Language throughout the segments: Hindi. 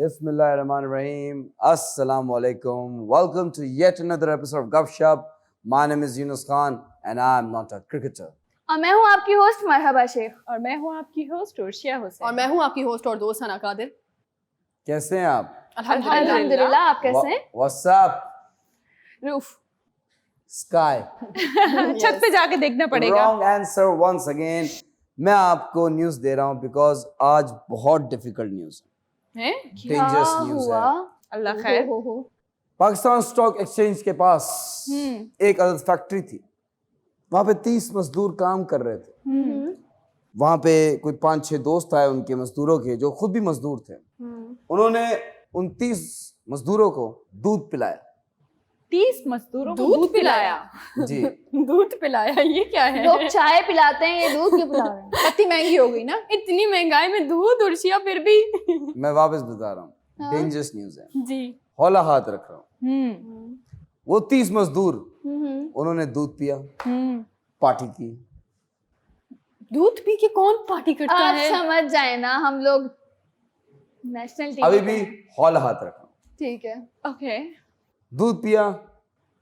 Bismillahirrahmanirrahim. Assalamu alaikum. Welcome to yet another episode of Gupshup. My name is Yunus Khan and I am not a cricketer. और मैं हूँ आपकी होस्ट मरहबा शेख। और मैं हूँ आपकी होस्ट उर्शिया हुसैन। और मैं हूँ आपकी होस्ट और दोस्त हना कादिर। कैसे हैं आप? अल्हम्दुलिल्लाह। आप कैसे हैं? What's up? Roof Sky. छत पे जाके देखना पड़ेगा। Wrong answer once again. मैं आपको न्यूज़ दे रहा हूँ because आज बहुत डिफिकल्ट न्यूज़ हैं? है, डेंजरस न्यूज़ है। अल्लाह खैर। पाकिस्तान स्टॉक एक्सचेंज के पास एक अदद फैक्ट्री थी, वहाँ पे 30 मजदूर काम कर रहे थे। वहाँ पे कोई 5-6 दोस्त आए उनके मजदूरों के, जो खुद भी मजदूर थे। उन्होंने उन 30 मजदूरों को दूध पिलाया। 30 मजदूरों को दूध पिलाया? जी। दूध पिलाया, ये क्या है? लोग चाय पिलाते हैं, ये दूध क्यों पिला रहे हैं? इतनी महंगी हो गई ना, इतनी महंगाई में दूध उर्शिया फिर भी। मैं वापस बता रहा हूँ, डेंजरस न्यूज़ है। जी। हौला हाथ रख रहा हूँ। वो 30 मजदूर उन्होंने दूध पिया, पार्टी की। दूध पी के कौन पार्टी करता आप है? समझ जाए ना, हम लोग नेशनल टीम अभी भी हौला हाथ रख रहा हूँ। ठीक है। ओके। दूध पिया,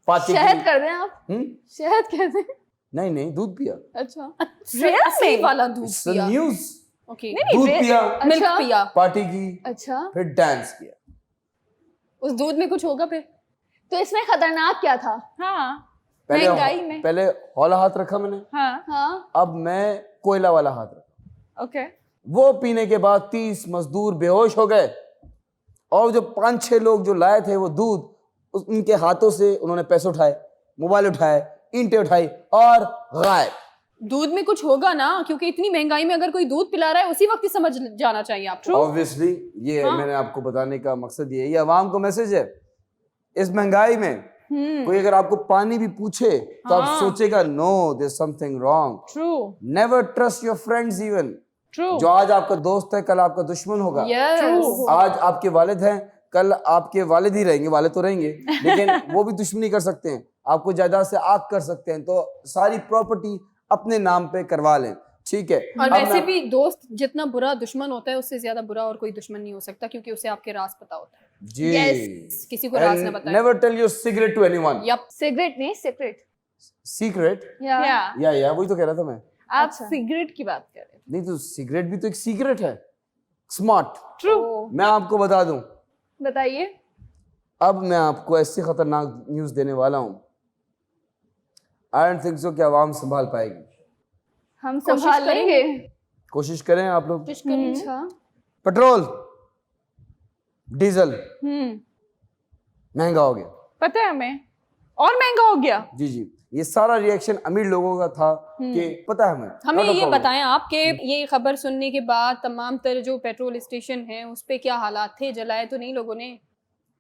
पार्टी शहद की। कर दें आप? शहद कहते हैं? नहीं, दूध पिया। अच्छा। असली वाला दूध It's पिया। the news. ओके। दूध पिया, मिल्क अच्छा। पिया। पार्टी की, अच्छा, फिर डांस किया। उस दूध में कुछ होगा फिर? तो इसमें खतरनाक क्या था? हाँ महंगाई में। पहले हौला हाथ रखा मैंने, हाँ। हाँ, अब मैं कोयला वाला हाथ रखा। ओके। वो पीने के बाद 30 मजदूर बेहोश हो गए और जो 5-6 लोग जो लाए थे वो दूध, उनके हाथों से उन्होंने पैसे उठाए, मोबाइल उठाए, ईंटें उठाई और गायब। दूध में कुछ होगा ना, क्योंकि इतनी महंगाई में अगर कोई दूध पिला रहा है उसी वक्त ही समझ जाना चाहिए आपको। ऑब्वियसली ये मैंने आपको बताने का मकसद ये अवाम को मैसेज है। इस महंगाई में कोई अगर आपको पानी भी पूछे तो आप सोचेगा no, there something wrong. True. Never trust your friends even. True. जो आज आपका दोस्त है कल आपका दुश्मन होगा। यस। आज आपके वालिद हैं कल आपके वालिद ही रहेंगे, वालिद तो रहेंगे लेकिन वो भी दुश्मनी कर सकते हैं, आपको जायदाद से आग कर सकते हैं। तो सारी प्रॉपर्टी अपने नाम पे करवा लें, ठीक है? और वैसे भी दोस्त जितना बुरा दुश्मन होता है उससे ज्यादा बुरा और कोई दुश्मन नहीं हो सकता, क्योंकि उसे आपके राज पता होता है। जी। Yes, किसी को राज ना बताए। Never tell your secret to anyone. Yup. Cigarette नहीं, सीक्रेट। सीक्रेट या या वही तो कह रहा था मैं। आप अच्छा। सिगरेट की बात कर रहे हैं। नहीं तो सिगरेट भी तो एक सीक्रेट है। स्मार्ट। ट्रू। मैं आपको बता दूं, बताइए। अब मैं आपको ऐसी खतरनाक न्यूज़ देने वाला हूं, आई डोंट थिंक सो कि आवाम संभाल पाएगी। हम कोशिश संभाल लेंगे। कोशिश करें आप लोग। अच्छा। पेट्रोल, डीजल महंगा हो गया। पता है हमें, और महंगा हो गया। जी, ये सारा रिएक्शन अमीर लोगों का था कि पता है हमें। हमें Not a ये problem. बताएं आपके ये खबर सुनने के बाद तमाम तर जो पेट्रोल स्टेशन हैं उस पे क्या हालात थे? जलाए तो नहीं लोगों ने?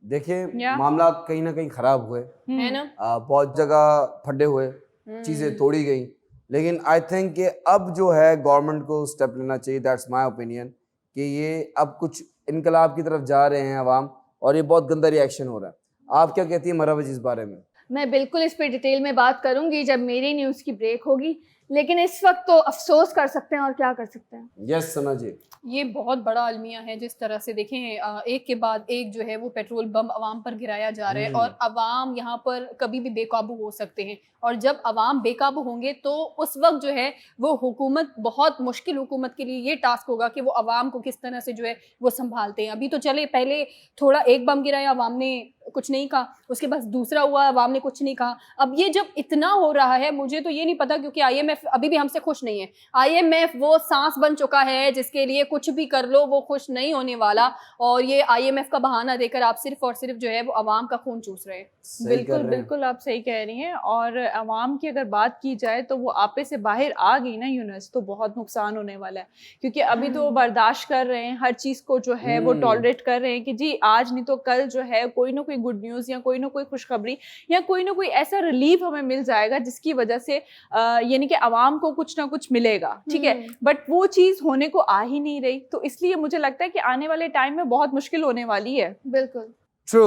देखिए या। मामला कहीं ना कहीं खराब हुए, है ना? बहुत जगह फटे हुए, चीजें तोड़ी गई, लेकिन आई थिंक कि अब जो है गवर्नमेंट को स्टेप लेना चाहिए। दैट्स माय ओपिनियन कि ये अब कुछ इनकलाब की तरफ जा रहे हैं अवाम और ये बहुत गंदा रिएक्शन हो रहा है। आप क्या कहती है मरहबा जी इस बारे में? मैं बिल्कुल इस पे डिटेल में बात करूंगी जब मेरी न्यूज़ की ब्रेक होगी, लेकिन इस वक्त तो अफसोस कर सकते हैं और क्या कर सकते हैं। यस सना जी। ये बहुत बड़ा अलमिया है जिस तरह से देखें एक के बाद एक जो है वो पेट्रोल बम अवाम पर गिराया जा रहा है और अवाम यहाँ पर कभी भी बेकाबू हो सकते हैं, और जब अवाम बेकाबू होंगे तो उस वक्त जो है वो हुकूमत, बहुत मुश्किल हुकूमत के लिए ये टास्क होगा कि वो अवाम को किस तरह से जो है वो संभालते हैं। अभी तो चले पहले थोड़ा एक बम गिराया अवाम ने कुछ नहीं कहा, उसके बाद दूसरा हुआ अवाम ने कुछ नहीं कहा। अब ये जब इतना हो रहा है, मुझे तो ये नहीं पता, क्योंकि IMF अभी भी हमसे खुश नहीं है। IMF वो सांस बन चुका है जिसके लिए कुछ भी कर लो वो खुश नहीं होने वाला, और ये IMF का बहाना देकर आप सिर्फ और सिर्फ जो है वो अवाम का खून चूस रहे हैं। बिल्कुल आप सही कह रही हैं। और अवाम की अगर बात की जाए तो वो आपे से बाहर आ गई ना यूनुस, तो बहुत नुकसान होने वाला है, क्योंकि अभी तो वो बर्दाश्त कर रहे हैं हर चीज़ को, जो है वो टॉलरेट कर रहे हैं कि जी आज नहीं तो कल जो है कोई ना कोई गुड न्यूज़ या कोई ना कोई खुशखबरी या कोई ना कोई ऐसा रिलीफ हमें मिल जाएगा जिसकी वजह से यानी कि अवाम को कुछ ना कुछ मिलेगा, ठीक है। बट वो चीज़ होने को आ ही नहीं रही, तो इसलिए मुझे लगता है कि आने वाले टाइम में बहुत मुश्किल होने वाली है। बिल्कुल true,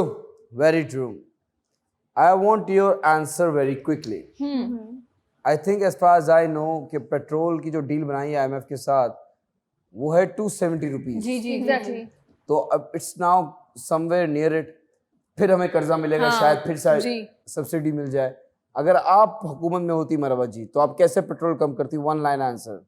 very true. I want your answer very quickly. I think as far as I know कि पेट्रोल की जो डील बनाई है IMF के साथ वो है 270 रुपीज। जी जी एग्जैक्टली। तो अब it's now somewhere near it, फिर हमें कर्जा मिलेगा, हाँ, शायद फिर शायद जी। सब्सिडी मिल जाए। अगर आप हुकूमत में होती मरवा जी, तो आप कैसे पेट्रोल कम करती? One line answer.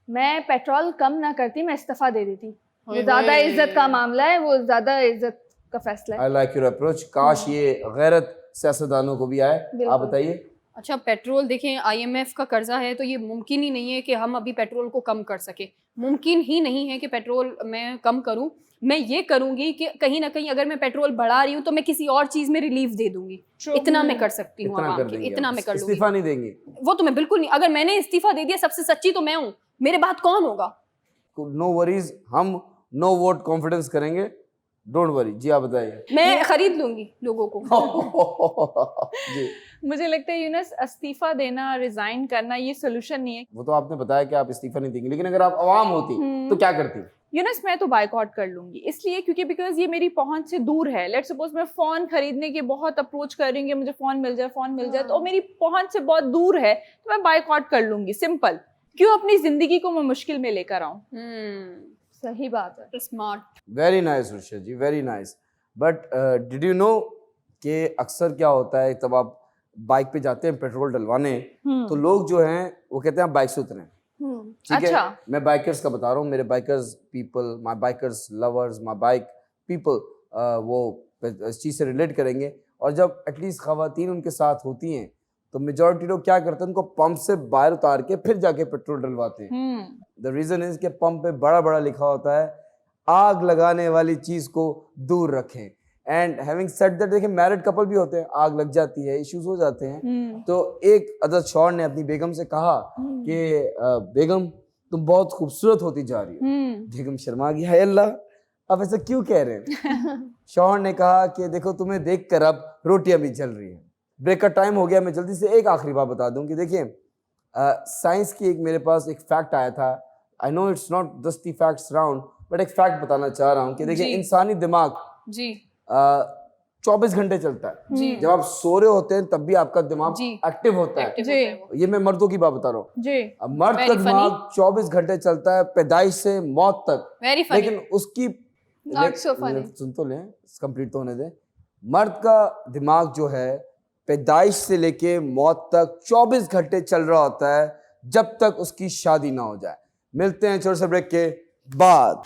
मैं पेट्रोल कम ना करती, मैं इस्तीफा दे देती। ओए वो ज्यादा होए। इज्जत का मामला है, वो ज्यादा इज्जत का फैसला है। I like your approach. काश ये गैरत सियासतदानों को भी आए। आप बिल्कुल। बताइए। अच्छा, पेट्रोल देखें, आईएमएफ का कर्जा है, तो ये मुमकिन ही नहीं है कि हम अभी पेट्रोल को कम कर सके। मुमकिन ही नहीं है कि पेट्रोल मैं कम करूं। मैं ये करूंगी कि कहीं ना कहीं अगर मैं पेट्रोल बढ़ा रही हूं तो मैं किसी और चीज में रिलीफ दे दूंगी। इतना मैं कर सकती हूँ इतना आवाम कर के, देंगे इतना आप? मैं कर लूंगी। इस्तीफा नहीं देंगे? वो तो मैं बिल्कुल नहीं। अगर मैंने इस्तीफा दे दिया, सबसे सच्ची तो मैं हूँ, मेरे बाद कौन होगा? नो वरीज, हम नो वोट कॉन्फिडेंस करेंगे, डोंट वरी। जी आप बताइए। मैं खरीद लूंगी लोगों को। जी, मुझे लगता है यूनस, इस्तीफा देना, रिजाइन करना ये सोल्यूशन नहीं है। वो तो आपने बताया कि आप इस्तीफा नहीं देंगे, लेकिन अगर आप अवाम होती तो क्या करती? यूनस, मैं तो बाइकआउट कर लूंगी, इसलिए क्योंकि बिकॉज ये मेरी पहुंच से दूर है। लेट्स सपोज मैं फोन खरीदने के बहुत अप्रोच कर रही हूँ कि मुझे फोन मिल जाए, तो मेरी पहुंच से बहुत दूर है, तो मैं बाइकआउट कर लूंगी। सिंपल। क्यों अपनी जिंदगी को मैं मुश्किल में लेकर आऊं? सही बात है। Smart. Very nice Rushiya ji, very nice. But did you know कि अक्सर क्या होता है, तब आप बाइक पे जाते हैं पेट्रोल डलवाने, तो लोग जो हैं वो कहते हैं आप बाइक से उतरें। ठीक है, अच्छा। मैं बाइकर्स का बता रहा हूँ, मेरे bikers people, my bikers lovers, my bike people, वो इस चीज़ से रिलेट करेंगे। और जब एटलीस्ट खवातीन उनके साथ होती हैं तो मेजॉरिटी लोग क्या करते हैं, उनको पंप से बाहर उतार के फिर जाके पेट्रोल डलवाते हैं। द रीजन इज कि पंप पे बड़ा बड़ा लिखा होता है आग लगाने वाली चीज को दूर रखें। एंड हैविंग सेड दैट, देखिए मैरिड कपल भी होते हैं, आग लग जाती है, इश्यूज हो जाते हैं। तो एक अदद शौहर ने अपनी बेगम से कहा कि बेगम तुम बहुत खूबसूरत होती जा रही हो। बेगम शर्मा गई, हाय अल्लाह अब ऐसा क्यों कह रहे हैं? शौहर ने कहा कि देखो तुम्हें देखकर अब रोटियां भी जल रही हैं। ब्रेक का टाइम हो गया, मैं जल्दी से एक आखिरी बात बता दूं कि देखिए साइंस की एक मेरे पास एक फैक्ट आया था। I know it's not just the facts round, but एक फैक्ट बताना चाह रहा हूँ कि देखिए इंसानी दिमाग जी 24 घंटे चलता है। जी। जब आप सो रहे होते हैं तब भी आपका दिमाग जी। एक्टिव होता है। एक्टिव होता है वो। ये मैं मर्दों की बात बता रहा हूँ। जी। अब मर्द का Very दिमाग 24 घंटे चलता है पैदाइश से मौत तक। Very funny. लेकिन उसकी Not so funny. सुन तो लें, कंप्लीट तो होने दें। मर्द का दिमाग जो है पैदाइश से लेके मौत तक 24 घंटे चल रहा होता है, जब तक उसकी शादी ना हो जाए। मिलते हैं छोटे से ब्रेक के बाद।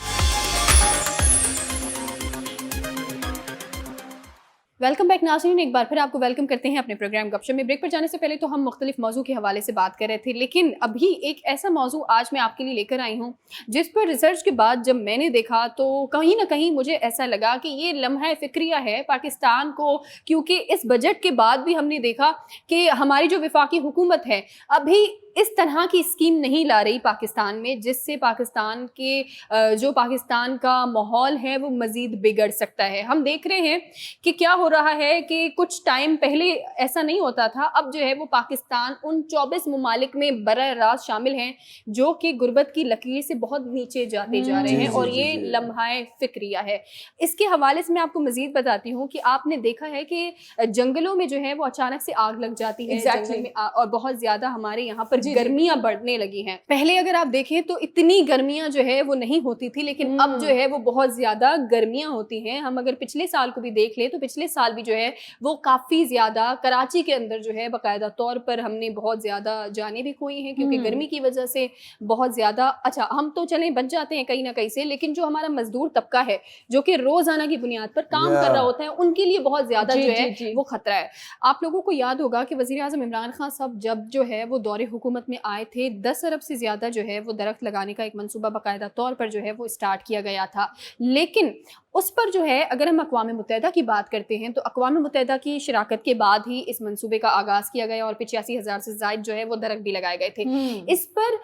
वेलकम बैक नाज़रीन, एक बार फिर आपको वेलकम करते हैं अपने प्रोग्राम गपशप में। ब्रेक पर जाने से पहले तो हम मुख्तलिफ मौजू के हवाले से बात कर रहे थे, लेकिन अभी एक ऐसा मौजू आज मैं आपके लिए लेकर आई हूँ जिस पर रिसर्च के बाद जब मैंने देखा तो कहीं ना कहीं मुझे ऐसा लगा कि ये लम्हा फ़िक्रिया है पाकिस्तान को, क्योंकि इस बजट के बाद भी हमने देखा कि हमारी जो वफाकी हुकूमत है अभी इस तरह की स्कीम नहीं ला रही पाकिस्तान में, जिससे पाकिस्तान के जो पाकिस्तान का माहौल है वो मज़ीद बिगड़ सकता है। हम देख रहे हैं कि क्या हो रहा है कि कुछ टाइम पहले ऐसा नहीं होता था, अब जो है वो पाकिस्तान उन 24 ममालिक में बरह रास्त शामिल हैं जो कि गुर्बत की लकीर से बहुत नीचे जाते जा रहे हैं, और ये लम्हाए फ़िक्रिया है। इसके हवाले से मैं आपको मज़ीद बताती हूँ कि आपने देखा है कि जंगलों में जो है वो अचानक से आग लग जाती है जंगल में, और बहुत ज़्यादा हमारे यहाँ पर गर्मियां बढ़ने लगी हैं। पहले अगर आप देखें तो इतनी गर्मियां जो है वो नहीं होती थी, लेकिन अब जो है वो बहुत ज्यादा गर्मियां होती हैं। हम अगर पिछले साल को भी देख लें तो पिछले साल भी जो है वो काफी ज्यादा कराची के अंदर जो है बाकायदा तौर पर हमने बहुत ज्यादा जाने भी खोई हैं, क्योंकि गर्मी की वजह से बहुत ज्यादा। अच्छा, हम तो चलें बच जाते हैं कहीं ना कहीं से, लेकिन जो हमारा मजदूर तबका है जो कि रोजाना की बुनियाद पर काम कर रहा होता है, उनके लिए बहुत ज्यादा जो है वो खतरा है। आप लोगों को याद होगा कि वजीर आज़म इमरान खान साहब जब जो है वो दौरे हुकूमत में आए थे, 10 अरब से ज़्यादा जो है वो दरख्त लगाने का एक मंसूबा बाकायदा तौर पर जो है वो स्टार्ट किया गया था। लेकिन उस पर जो है अगर हम अक़वाम मुत्तहिदा की बात करते हैं तो अक़वाम मुत्तहिदा की शराकत के बाद ही इस मंसूबे का आगाज़ किया गया और 85,000 से ज़ायद जो है वो दरख्त भी लगाए गए थे। इस पर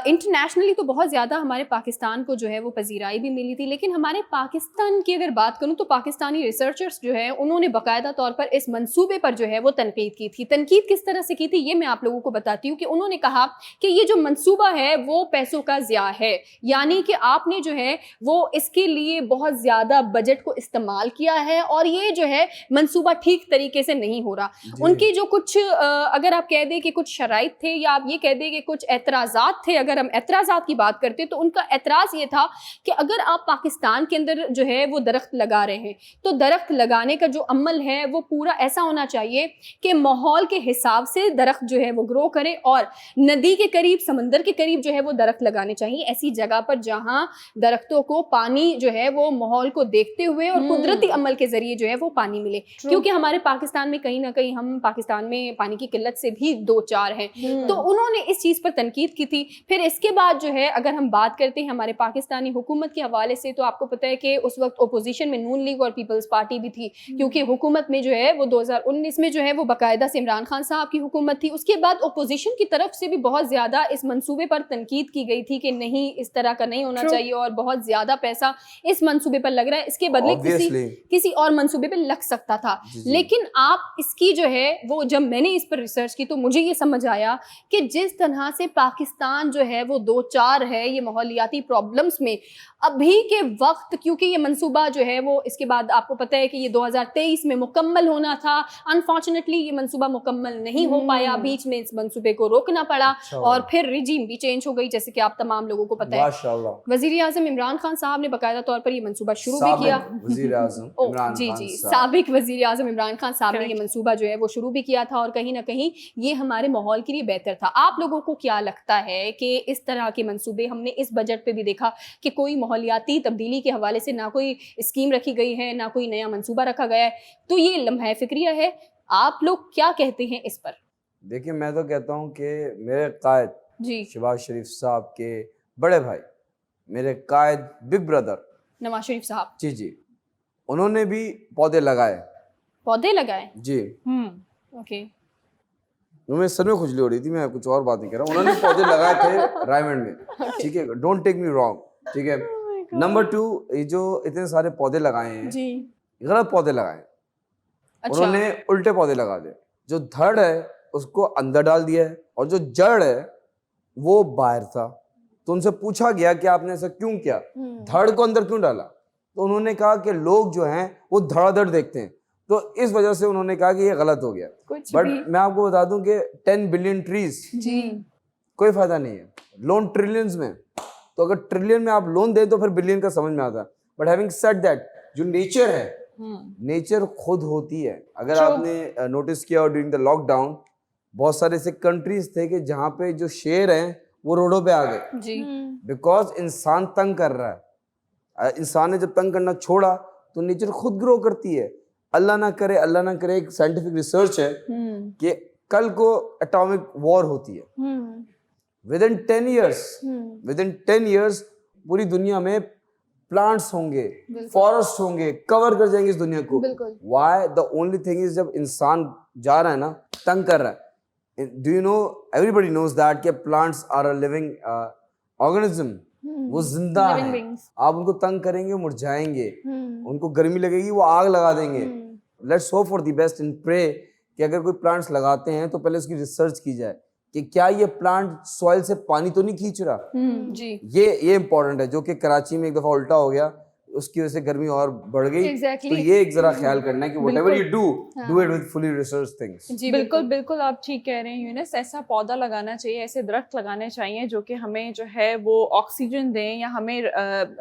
इंटरनेशनली तो बहुत ज़्यादा हमारे पाकिस्तान को जो है वो पजीराई भी मिली थी, लेकिन हमारे पाकिस्तान की अगर बात करूँ तो पाकिस्तानी रिसर्चर्स जो है उन्होंने बाकायदा तौर पर इस मंसूबे पर जो है वो तनकीद की थी। तनकीद किस तरह से की थी ये मैं आप लोगों को बताती हूँ कि उन्होंने कहा कि ये जो मंसूबा है वो पैसों का ज़िया है, यानी कि आपने जो है वो इसके लिए बहुत ज़्यादा ज़्यादा बजट को इस्तेमाल किया है और ये जो है मंसूबा ठीक तरीके से नहीं हो रहा। उनकी जो कुछ अगर आप कह दें कि कुछ शराइत थे या आप ये कह दें कि कुछ एतराज़ात थे, अगर हम एतराज़ात की बात करते तो उनका एतराज़ ये था कि अगर आप पाकिस्तान के अंदर जो है वो दरख्त लगा रहे हैं तो दरख्त लगाने का जो अमल है वो पूरा ऐसा होना चाहिए कि माहौल के हिसाब से दरख्त जो है वो ग्रो करे और नदी के करीब, समंदर के करीब जो है वो दरख्त लगाने चाहिए, ऐसी जगह पर जहां दरख्तों को पानी जो है वो माहौल को देखते हुए और कुदरती अमल के जरिए जो है वो पानी मिले। क्योंकि हमारे पाकिस्तान में कहीं ना कहीं हम पाकिस्तान में पानी की किल्लत से भी दो चार हैं, तो उन्होंने इस चीज़ पर तनकीद की थी। फिर इसके बाद जो है अगर हम बात करते हैं हमारे पाकिस्तानी हुकूमत के हवाले से, तो आपको पता है कि उस वक्त ओपोजिशन में नून लीग और पीपल्स पार्टी भी थी, क्योंकि हुकूमत में जो है वो 2019 में जो है वो बाकायदा से इमरान खान साहब की हुकूमत थी। उसके बाद ओपोजिशन की तरफ से भी बहुत ज़्यादा इस मंसूबे पर तनकीद की गई थी कि नहीं, इस तरह का नहीं होना चाहिए और बहुत ज़्यादा पैसा इस मंसूबे पर लग रहा है, इसके बदले किसी और मंसूबे पर लग सकता था। लेकिन आप इसकी जो है वो, जब मैंने इस पर रिसर्च की तो मुझे ये समझ आया कि जिस तरह से पाकिस्तान जो है वो दो चार है ये माहौलियाती प्रॉब्लम्स में अभी के वक्त, क्योंकि ये मंसूबा जो है वो इसके बाद आपको पता है कि ये 2023 में मुकम्मल होना था। अनफॉर्चुनेटली ये मंसूबा मुकम्मल नहीं हो पाया, बीच में इस मंसूबे को रोकना पड़ा और फिर रिजीम भी चेंज हो गई, जैसे कि आप तमाम लोगों को पता है। वजीर आजम इमरान खान साहब ने बाकायदा तौर पर ये मंसूबा शुरू भी किया। साबिक वजीर आजम इमरान खान साहब ने ये मंसूबा जो है वो शुरू भी किया था और कहीं ना कहीं ये हमारे माहौल के लिए बेहतर था। आप लोगों को क्या लगता है कि इस तरह के मंसूबे, हमने इस बजट पे भी देखा कि कोई माहौलियाती तब्दीली के हवाले से ना कोई स्कीम रखी गई है, ना कोई नया मंसूबा रखा गया है, तो ये लम्हा फिक्रिया है। आप लोग क्या कहते हैं इस पर? देखिए, मैं तो कहता हूँ कि मेरे कायद जी शहबाज शरीफ साहब के बड़े भाई, मेरे कायद बिग ब्रदर नवाज शरीफ साहब, जी, उन्होंने भी पौधे लगाए जी। ओके, मेरे सर में खुजली हो रही थी, मैं कुछ और बात नहीं कर रहा हूँ। उन्होंने पौधे लगाए थे रायमंड में, ठीक है, डोंट टेक मी रॉन्ग, ठीक है। नंबर 2, ये जो इतने सारे पौधे लगाए हैं जी, गलत पौधे लगाए। अच्छा। उन्होंने उल्टे पौधे लगा दिए। जो धड़ है उसको अंदर डाल दिया है और जो जड़ है वो बाहर था। तो उनसे पूछा गया कि आपने ऐसा क्यों किया, धड़ को अंदर क्यों डाला? तो उन्होंने कहा कि लोग जो हैं वो धड़ाधड़ देखते हैं, तो इस वजह से उन्होंने कहा कि ये गलत हो गया। बट मैं आपको बता दूं कि 10 बिलियन ट्रीज जी, कोई फायदा नहीं है। लोन ट्रिलियंस में, तो अगर ट्रिलियन में आप लोन दें तो फिर बिलियन का समझ में आता है। बट हैविंग सेड दैट, जो नेचर है, नेचर खुद होती है। अगर आपने नोटिस किया और ड्यूरिंग द लॉकडाउन बहुत सारे ऐसे कंट्रीज थे कि जहाँ पे जो शेर हैं वो रोडों पे आ गए जी, बिकॉज इंसान तंग कर रहा है। इंसान ने जब तंग करना छोड़ा तो नेचर खुद ग्रो करती है। अल्लाह ना करे, एक साइंटिफिक रिसर्च है कि कल को एटॉमिक वॉर होती है। विद इन 10 years पूरी दुनिया में प्लांट्स होंगे, फॉरेस्ट होंगे, कवर कर जाएंगे इस दुनिया को। Why? The only thing is, जब इंसान जा रहा है ना, तंग कर रहा है। Do you know, everybody knows that कि plants are a living organism, वो जिंदा है। आप उनको तंग करेंगे मुरझाएंगे, उनको गर्मी लगेगी वो आग लगा देंगे। Let's hope for the best and pray कि अगर कोई प्लांट्स लगाते हैं तो पहले उसकी रिसर्च की जाए कि क्या ये प्लांट सॉइल से पानी तो नहीं खींच रहा। जी, ये इंपॉर्टेंट है, जो कि कराची में एक दफा उल्टा हो गया, उसकी वजह से गर्मी और बढ़ गई। Exactly. तो ये एक जरा ख्याल करना है कि whatever you do it with fully research things. जी बिल्कुल आप ठीक कह रहे हैं यूनिस। ऐसा पौधा लगाना चाहिए, ऐसे दरख्त लगाने चाहिए जो कि हमें जो है वो ऑक्सीजन दें या हमें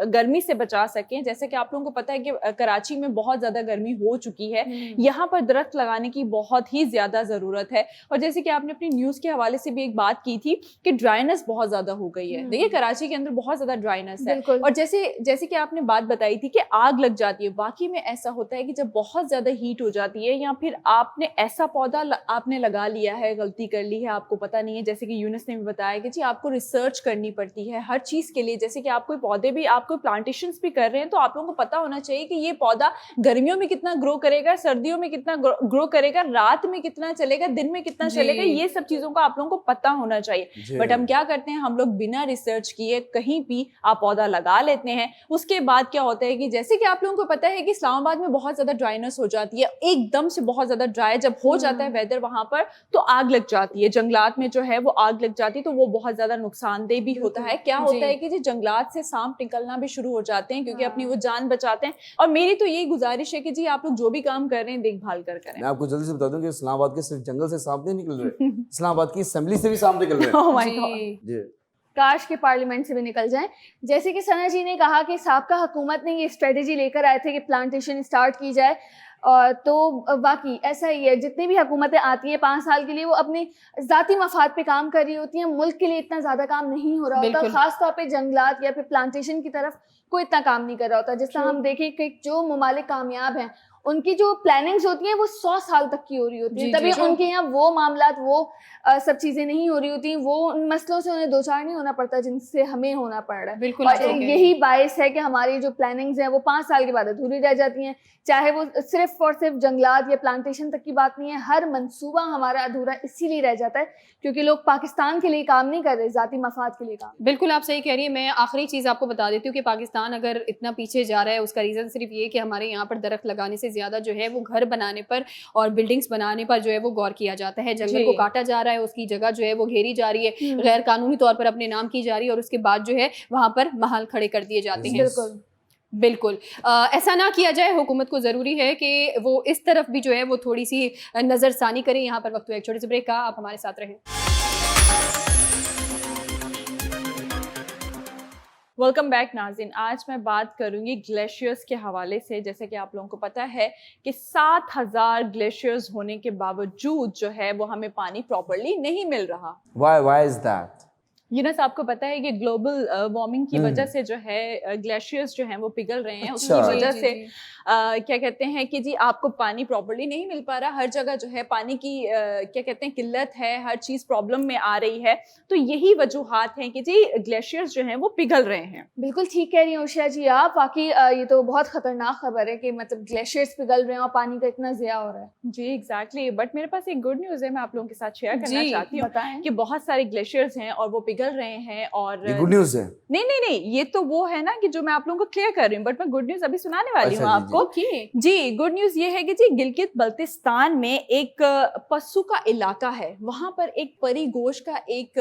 गर्मी से बचा सकें। जैसे कि आप लोगों को पता है कि कराची में बहुत ज़्यादा गर्मी हो चुकी है, यहाँ पर दरख्त लगाने की बहुत ही ज़्यादा ज़रूरत है। और जैसे कि आपने अपनी न्यूज़ के हवाले से भी एक बात की थी कि ड्राइनेस बहुत ज़्यादा हो गई है। देखिए कराची के अंदर बहुत ज़्यादा ड्राइनेस है। और जैसे कि आपने बात बताई थी कि आग लग जाती है, वाकई में ऐसा होता है कि जब बहुत ज्यादा हीट हो जाती है या फिर आपने ऐसा पौधा आपने लगा लिया है, गलती कर ली है, आपको पता नहीं है, जैसे कि यूनिस ने भी बताया कि जी आपको रिसर्च करनी पड़ती है हर चीज के लिए। जैसे कि आप कोई पौधे भी, आप कोई प्लांटेशंस भी कर रहे हैं तो आप लोगों को पता होना चाहिए कि ये पौधा गर्मियों में कितना ग्रो करेगा, सर्दियों में कितना ग्रो करेगा, रात में कितना चलेगा, दिन में कितना चलेगा, ये सब चीजों का आप लोगों को पता होना चाहिए। बट हम क्या करते हैं, हम लोग बिना रिसर्च किए कहीं भी आप पौधा लगा लेते हैं। उसके बाद क्या होता होता है कि जैसे कि आप लोगों को पता है कि इस्लामाबाद में बहुत ज्यादा ड्राइनेस हो जाती है, एकदम से बहुत ज्यादा ड्राई जब हो जाता है वेदर वहां पर तो आग लग जाती है, जंगलात में जो है वो आग लग जाती है, तो वो बहुत ज्यादा नुकसानदेह भी होता है। क्या होता है कि जी जंगलात से सांप निकलना भी शुरू हो जाते हैं क्योंकि अपनी वो जान बचाते हैं। और मेरी तो यही गुजारिश है कि जी आप लोग जो भी काम कर रहे हैं देखभाल कर करें। मैं आपको जल्दी से बता दूं कि इस्लामाबाद के सिर्फ जंगल से सांप नहीं निकल रहे, इस्लामाबाद की असेंबली से भी सांप निकल रहे हैं। Oh my God। जी, जी काश के पार्लियामेंट से भी निकल जाएं। जैसे कि सना जी ने कहा कि साबका हुकूमत ने ये स्ट्रेटेजी लेकर आए थे कि प्लांटेशन स्टार्ट की जाए, तो वाकई ऐसा ही है। जितनी भी हुकूमतें आती हैं 5 साल के लिए वो अपने ज़ाती मफाद पे काम कर रही होती हैं, मुल्क के लिए इतना ज़्यादा काम नहीं हो रहा होता, बिल्कुल। ख़ास तौर पे जंगलात या फिर प्लांटेशन की तरफ कोई इतना काम नहीं कर रहा होता। जिस तरह हम देखें कि जो ममालिक कामयाब हैं उनकी जो प्लानिंग्स होती हैं वो 100 साल तक की हो रही होती हैं, जी, तभी जी। उनके यहाँ वो मामलात वो सब चीज़ें नहीं हो रही होती, वो उन मसलों से उन्हें दो चार नहीं होना पड़ता जिनसे हमें होना पड़ रहा है। बिल्कुल आप और सही कह रही यही हैं। बायस है कि हमारी जो प्लानिंग्स हैं वो 5 साल के बाद अधूरी रह जाती हैं, चाहे वो सिर्फ और सिर्फ जंगलात या प्लांटेशन तक की बात नहीं है। हर मंसूबा हमारा अधूरा इसीलिए रह जाता है क्योंकि लोग पाकिस्तान के लिए काम नहीं कर रहे, ज़ाती मफाद के लिए काम। बिल्कुल आप सही कह रही है। मैं आखिरी चीज़ आपको बता देती हूँ कि पाकिस्तान अगर इतना पीछे जा रहा है उसका रीज़न सिर्फ ये कि हमारे यहाँ पर दरख्त लगाने से ज़्यादा जो है वो घर बनाने पर और बिल्डिंग्स बनाने पर जो है वो गौर किया जाता है। जंगल जी। को काटा जा रहा है, उसकी जगह जो है वो घेरी जा रही है, गैर कानूनी तौर पर अपने नाम की जा रही है और उसके बाद जो है वहाँ पर महल खड़े कर दिए जाते हैं। बिल्कुल बिल्कुल ऐसा ना किया जाए। हुकूमत को ज़रूरी है कि वो इस तरफ भी जो है वो थोड़ी सी नज़रसानी करे। यहाँ पर वक्त हुआ एक छोटे से ब्रेक का, आप हमारे साथ रहें। वेलकम बैक नाज़रीन। आज मैं बात करूंगी ग्लेशियर्स के हवाले से। जैसे कि आप लोगों को पता है कि 7000 ग्लेशियर्स होने के बावजूद जो है वो हमें पानी प्रॉपर्ली नहीं मिल रहा। why is that? यूनस आपको पता है कि ग्लोबल वार्मिंग की वजह से जो है ग्लेशियर्स जो हैं वो पिघल रहे हैं। उसकी अच्छा। वजह जी, से जी। क्या कहते हैं कि जी आपको पानी प्रॉपर्ली नहीं मिल पा रहा, हर जगह जो है पानी की क्या कहते हैं किल्लत है, हर चीज़ प्रॉब्लम में आ रही है। तो यही वजूहात हैं कि जी ग्लेशियर्स जो हैं वो पिघल रहे हैं। बिल्कुल ठीक कह रही हैं उषा जी आप। वाकई ये तो बहुत खतरनाक खबर है कि मतलब ग्लेशियर्स पिघल रहे हैं और पानी का इतना ज़िया हो रहा है। जी एग्जैक्टली। बट मेरे पास एक गुड न्यूज़ है, मैं आप लोगों के साथ शेयर करना जी, चाहती हूँ बताएं। कि बहुत सारे ग्लेशियर्स हैं और वो पिघल रहे हैं। और ये गुड न्यूज़ है। नहीं, ये तो वो है ना कि जो मैं आप लोगों को क्लियर कर रही हूँ, बट मैं गुड न्यूज़ अभी सुनाने वाली अच्छा हूँ जी, आपको। ओके। जी गुड न्यूज़ ये है कि जी गिलगित बल्तिस्तान में एक पस्सू का इलाका है, वहां पर एक परी गोश का एक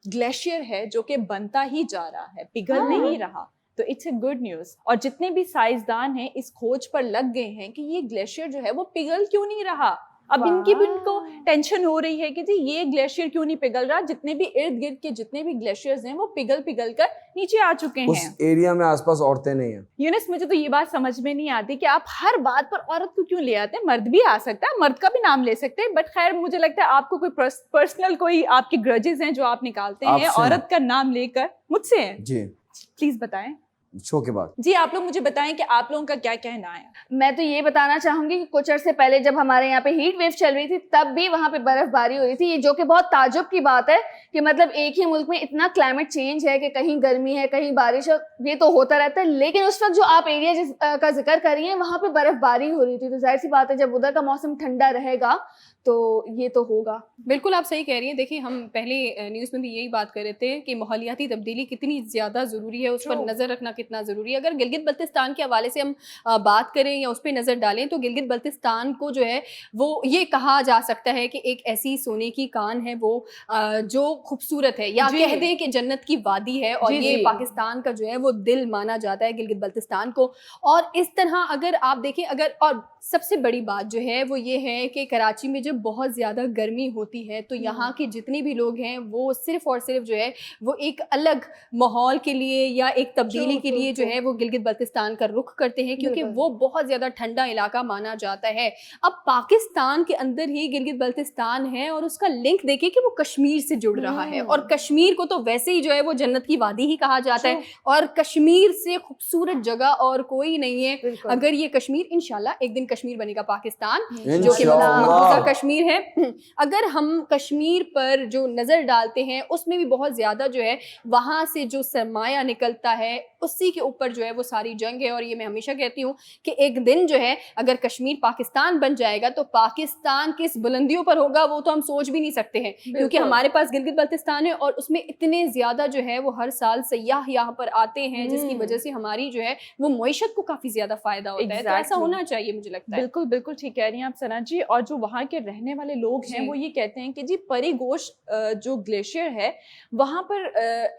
ग्लेशियर है जो कि बनता ही जा रहा है, पिघल नहीं रहा। तो इट्स ए गुड न्यूज़। और जितने भी साइंसदान हैं इस खोज पर लग गए हैं कि ये ग्लेशियर जो है वो पिघल क्यों नहीं रहा। अब इनकी भी इनको टेंशन हो रही है कि जी ये ग्लेशियर क्यों नहीं पिघल रहा। जितने भी इर्द गिर्द के जितने भी ग्लेशियर्स हैं वो पिघल कर नीचे आ चुके हैं। उस एरिया में आसपास औरतें नहीं है। यूनिस मुझे तो ये बात समझ में नहीं आती कि आप हर बात पर औरत को क्यों ले आते हैं। मर्द भी आ सकता है, मर्द का भी नाम ले सकते हैं, बट खैर मुझे लगता है आपको कोई पर्सनल कोई आपके ग्रजेस हैं जो आप निकालते हैं आपसे। औरत का नाम लेकर। मुझसे हैं? जी प्लीज बताएं। शो के बाद जी आप लोग मुझे बताएं कि आप लोगों का क्या कहना है। मैं तो ये बताना चाहूंगी कि कुछ अर्से पहले जब हमारे यहाँ पे हीट वेव चल रही थी तब भी वहाँ पे बर्फबारी हो रही थी, जो कि बहुत ताजुब की बात है कि मतलब एक ही मुल्क में इतना क्लाइमेट चेंज है कि कहीं गर्मी है कहीं बारिश है, ये तो होता रहता है। लेकिन उस वक्त जो आप एरिया का जिक्र कर रही हैं वहाँ पे बर्फबारी हो रही थी, तो जाहिर सी बात है जब उधर का मौसम ठंडा रहेगा तो ये तो होगा। बिल्कुल आप सही कह रही हैं। देखिए हम पहले न्यूज़ में भी यही बात कर रहे थे कि माहौलियाती तब्दीली कितनी ज़्यादा ज़रूरी है, उस पर नज़र रखना कितना ज़रूरी है। अगर गिलगित बल्तिस्तान के हवाले से हम बात करें या उस पर नज़र डालें तो गिलगित बल्तिस्तान को जो है वो ये कहा जा सकता है कि एक ऐसी सोने की कान है वो जो खूबसूरत है, या कह दें कि जन्नत की वादी है। और ये पाकिस्तान का जो है वो दिल माना जाता है गिलगित बल्तिस्तान को। और इस तरह अगर आप देखें और सबसे बड़ी बात जो है वो ये है कि कराची में जब बहुत ज़्यादा गर्मी होती है तो यहाँ के जितने भी लोग हैं वो सिर्फ़ और सिर्फ जो है वो एक अलग माहौल के लिए या एक तब्दीली के लिए जो है वो गिलगित बल्तिस्तान का रुख करते हैं, क्योंकि वो बहुत ज़्यादा ठंडा इलाका माना जाता है। अब पाकिस्तान के अंदर ही गिलगित बल्तिस्तान है और उसका लिंक देखिए कि वो कश्मीर से जुड़ रहा है। और कश्मीर को तो वैसे ही जो है वो जन्नत की वादी ही कहा जाता है, और कश्मीर से खूबसूरत जगह और कोई नहीं है। अगर ये कश्मीर इंशाल्लाह एक दिन कश्मीर बनेगा पाकिस्तान, जो कि मकबूजा कश्मीर कश्मीर है, अगर हम कश्मीर पर जो नज़र डालते हैं उसमें भी बहुत ज़्यादा जो है वहाँ से जो सरमाया निकलता है उसी के ऊपर जो है वो सारी जंग है। और ये मैं हमेशा कहती हूँ कि एक दिन जो है अगर कश्मीर पाकिस्तान बन जाएगा तो पाकिस्तान किस बुलंदियों पर होगा वो तो हम सोच भी नहीं सकते हैं, क्योंकि हमारे पास गिलगित बल्तिस्तान है और उसमें इतने ज़्यादा जो है वो हर साल सयाह यहाँ पर आते हैं, जिसकी वजह से हमारी जो है वो मईशत को काफ़ी ज़्यादा फ़ायदा होता है। तो ऐसा होना चाहिए मुझे लगता है। बिल्कुल बिल्कुल ठीक कह रही हैं आप सना जी। और जो वहाँ के रहने वाले लोग हैं वो ये कहते हैं कि जी परी गोश जो ग्लेशियर है वहाँ पर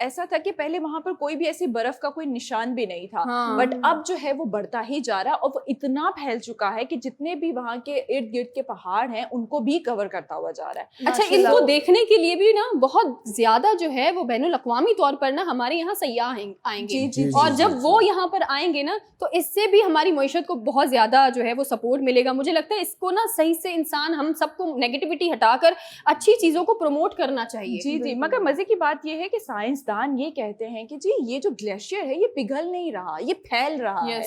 ऐसा था कि पहले वहाँ पर कोई भी ऐसी बर्फ का कोई निशान भी नहीं था, बट अब जो है वो बढ़ता ही जा रहा है और वो इतना फैल चुका है कि जितने भी वहाँ के इर्द गिर्द के पहाड़ हैं उनको भी कवर करता हुआ जा रहा है। अच्छा, इनको देखने के लिए भी ना बहुत ज्यादा जो है वो बैनुल अक़वामी तौर पर ना हमारे यहाँ सयाह आएंगे और जब वो यहाँ पर आएंगे ना तो इससे भी हमारी मईशत को बहुत ज्यादा जो है वो सपोर्ट मिलेगा। मुझे लगता है इसको ना सही से इंसान हम सबको नेगेटिविटी हटाकर अच्छी चीजों को प्रमोट करना चाहिए। जी जी, मगर मजे की बात ये है कि साइंसदान ये कहते हैं कि जी ये जो ग्लेशियर है ये पिघल नहीं रहा, ये फैल रहा है।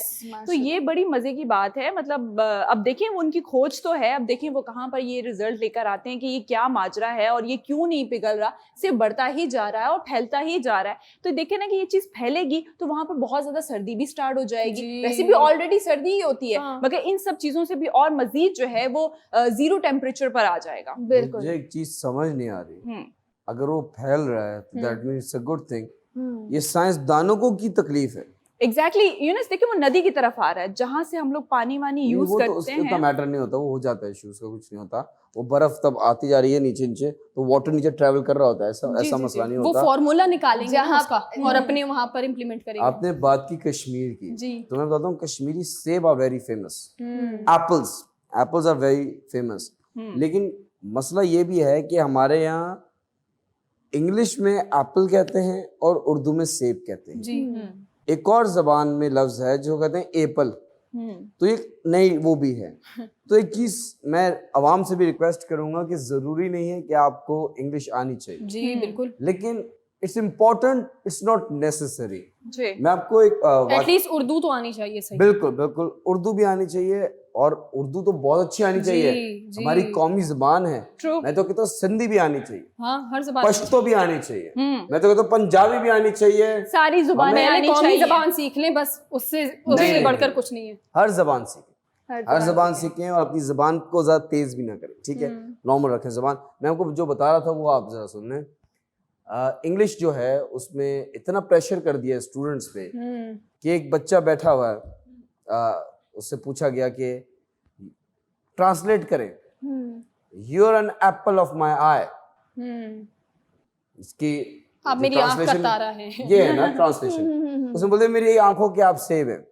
तो ये बड़ी मजे की बात है। मतलब अब देखें उनकी खोज तो है, अब देखें वो कहाँ पर ये रिजल्ट लेकर आते हैं कि ये क्या माजरा है और ये क्यों नहीं पिघल रहा, सिर्फ बढ़ता ही जा रहा है और फैलता ही जा रहा है। तो देखें ना कि ये चीज फैलेगी तो वहां पर बहुत ज्यादा सर्दी भी स्टार्ट हो जाएगी। वैसे भी ऑलरेडी सर्दी ही होती है, मगर इन सब चीजों से भी और मजीद जो है वो 0 टेम्परेचर पर आ जाएगा। बिल्कुल। मुझे एक चीज समझ नहीं आ रही, अगर वो फैल रहा है तो that means it's a good thing. ये साइंसदानों को की तकलीफ है। एग्जैक्टली यूनुस, देखिए वो नदी की तरफ आ रहा है जहां से हम लोग पानी वानी यूज करते हैं। उतना मैटर नहीं होता, वो हो जाता है इश्यूज का कुछ नहीं होता। वो बर्फ तब आती जा रही है नीचे नीचे तो वाटर नीचे ट्रैवल कर रहा होता है, ऐसा मसला नहीं होता। वो फार्मूला निकालेंगे उसका और अपने वहां पर इम्प्लीमेंट करेंगे। आपने बात की कश्मीर की, तो मैं बताता हूँ कश्मीरी सेब are very famous, apples are very famous. लेकिन मसला ये भी है कि हमारे यहाँ इंग्लिश में एप्पल कहते हैं और उर्दू में सेब कहते हैं। जी। एक और जबान में लफ्ज है जो कहते हैं एप्पल, तो एक नई वो भी है। तो एक चीज मैं आवाम से भी रिक्वेस्ट करूंगा कि जरूरी नहीं है कि आपको इंग्लिश आनी चाहिए। जी बिल्कुल, लेकिन it's important, it's not necessary. मैं आपको एक एटलीस्ट उर्दू तो आनी चाहिए। सही, बिल्कुल बिल्कुल, उर्दू भी आनी चाहिए और उर्दू तो बहुत अच्छी आनी चाहिए, हमारी कौमी जबान है। मैं तो कहता हूँ सिंधी भी आनी चाहिए, हर जबान, पश्तो भी आनी चाहिए, मैं तो कहता हूँ पंजाबी भी आनी चाहिए, सारी जुबानें आनी चाहिए। कौमी जबान सीख लें बस, उससे बढ़कर कुछ नहीं है। हर जबान सीखें, हर जबान सीखें और अपनी जबान को ज्यादा तेज भी ना करें, ठीक है, नॉर्मल रखें जबान। मैं आपको जो बता रहा था वो आप जरा सुन लें। इंग्लिश जो है उसमें इतना प्रेशर कर दिया स्टूडेंट्स पे कि एक बच्चा बैठा हुआ है, उससे पूछा गया कि ट्रांसलेट करें, you are an apple of my eye. इसकी आप मेरी आंख का तारा है, ये है ना ट्रांसलेशन। उसने बोले मेरी आंखों के आप सेब हैं।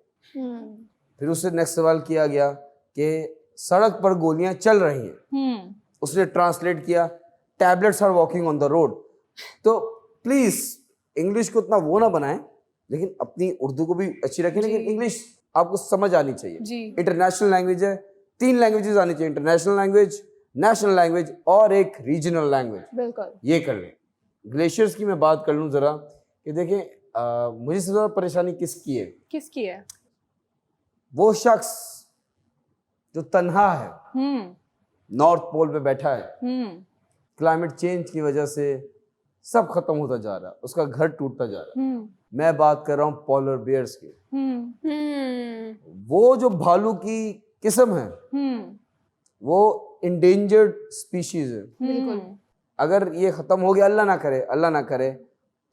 फिर उससे नेक्स्ट सवाल किया गया कि सड़क पर गोलियां चल रही हैं, उसने ट्रांसलेट किया tablets are walking on the road. तो प्लीज इंग्लिश को उतना वो ना बनाएं, लेकिन अपनी उर्दू को भी अच्छी रखें, लेकिन इंग्लिश आपको समझ आनी चाहिए। इंटरनेशनल लैंग्वेज है, 3 लैंग्वेजेस आनी चाहिए, इंटरनेशनल लैंग्वेज, नेशनल लैंग्वेज और एक रीजनल लैंग्वेज। बिल्कुल, ये कर लें। ग्लेशियर्स की मैं बात कर लूं जरा कि देखें मुझे सबसे ज्यादा परेशानी किसकी है? वो शख्स जो तन्हा है, नॉर्थ पोल पे बैठा है, क्लाइमेट चेंज की वजह से सब खत्म होता जा रहा है, उसका घर टूटता जा रहा है। मैं बात कर रहा हूँ पोलर बियर्स की। वो जो भालू की किस्म है, वो इंडेंजर्ड स्पीशीज है। बिल्कुल, अगर ये खत्म हो गया, अल्लाह ना करे,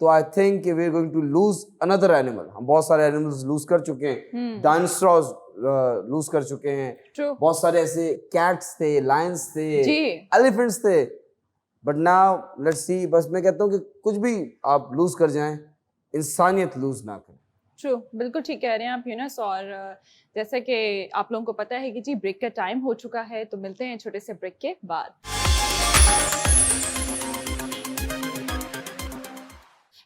तो I think we are going to lose another animal. हम बहुत सारे एनिमल्स लूज कर चुके हैं, डायनासोर्स लूज कर चुके हैं, बहुत सारे ऐसे कैट्स थे, लायंस थे, एलिफेंट्स थे, बट नाउ लेट्स सी। बस मैं कहता हूँ कि कुछ भी आप लूज कर जाएं, इंसानियत लूज ना करें। ट्रू, बिल्कुल ठीक कह रहे हैं आप यूनुस। और जैसा कि आप लोगों को पता है कि जी ब्रेक का टाइम हो चुका है, तो मिलते हैं छोटे से ब्रेक के बाद।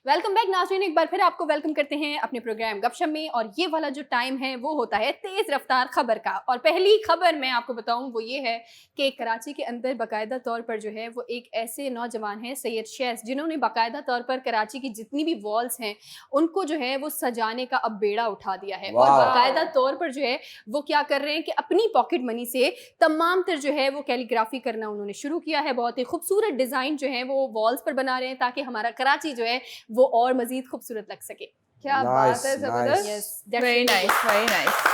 वेलकम बैक नाज़रीन, एक बार फिर आपको वेलकम करते हैं अपने प्रोग्राम गपशप में। और ये वाला जो टाइम है वो होता है तेज रफ्तार खबर का। और पहली खबर मैं आपको बताऊं वो ये है कि कराची के अंदर बाकायदा तौर पर जो है वो एक ऐसे नौजवान हैं सैयद शैस, जिन्होंने बाकायदा तौर पर कराची की जितनी भी वॉल्स हैं उनको जो है वो सजाने का अब बेड़ा उठा दिया है। और बाकायदा तौर पर जो है वो क्या कर रहे हैं कि अपनी पॉकेट मनी से तमाम तर जो है वो कैलीग्राफी करना उन्होंने शुरू किया है। बहुत ही खूबसूरत डिज़ाइन जो है वो वॉल्स पर बना रहे हैं ताकि हमारा कराची जो है वो और मजीद खूबसूरत लग सके। क्या बात है, जबरदस्त। Yes, very nice, very nice.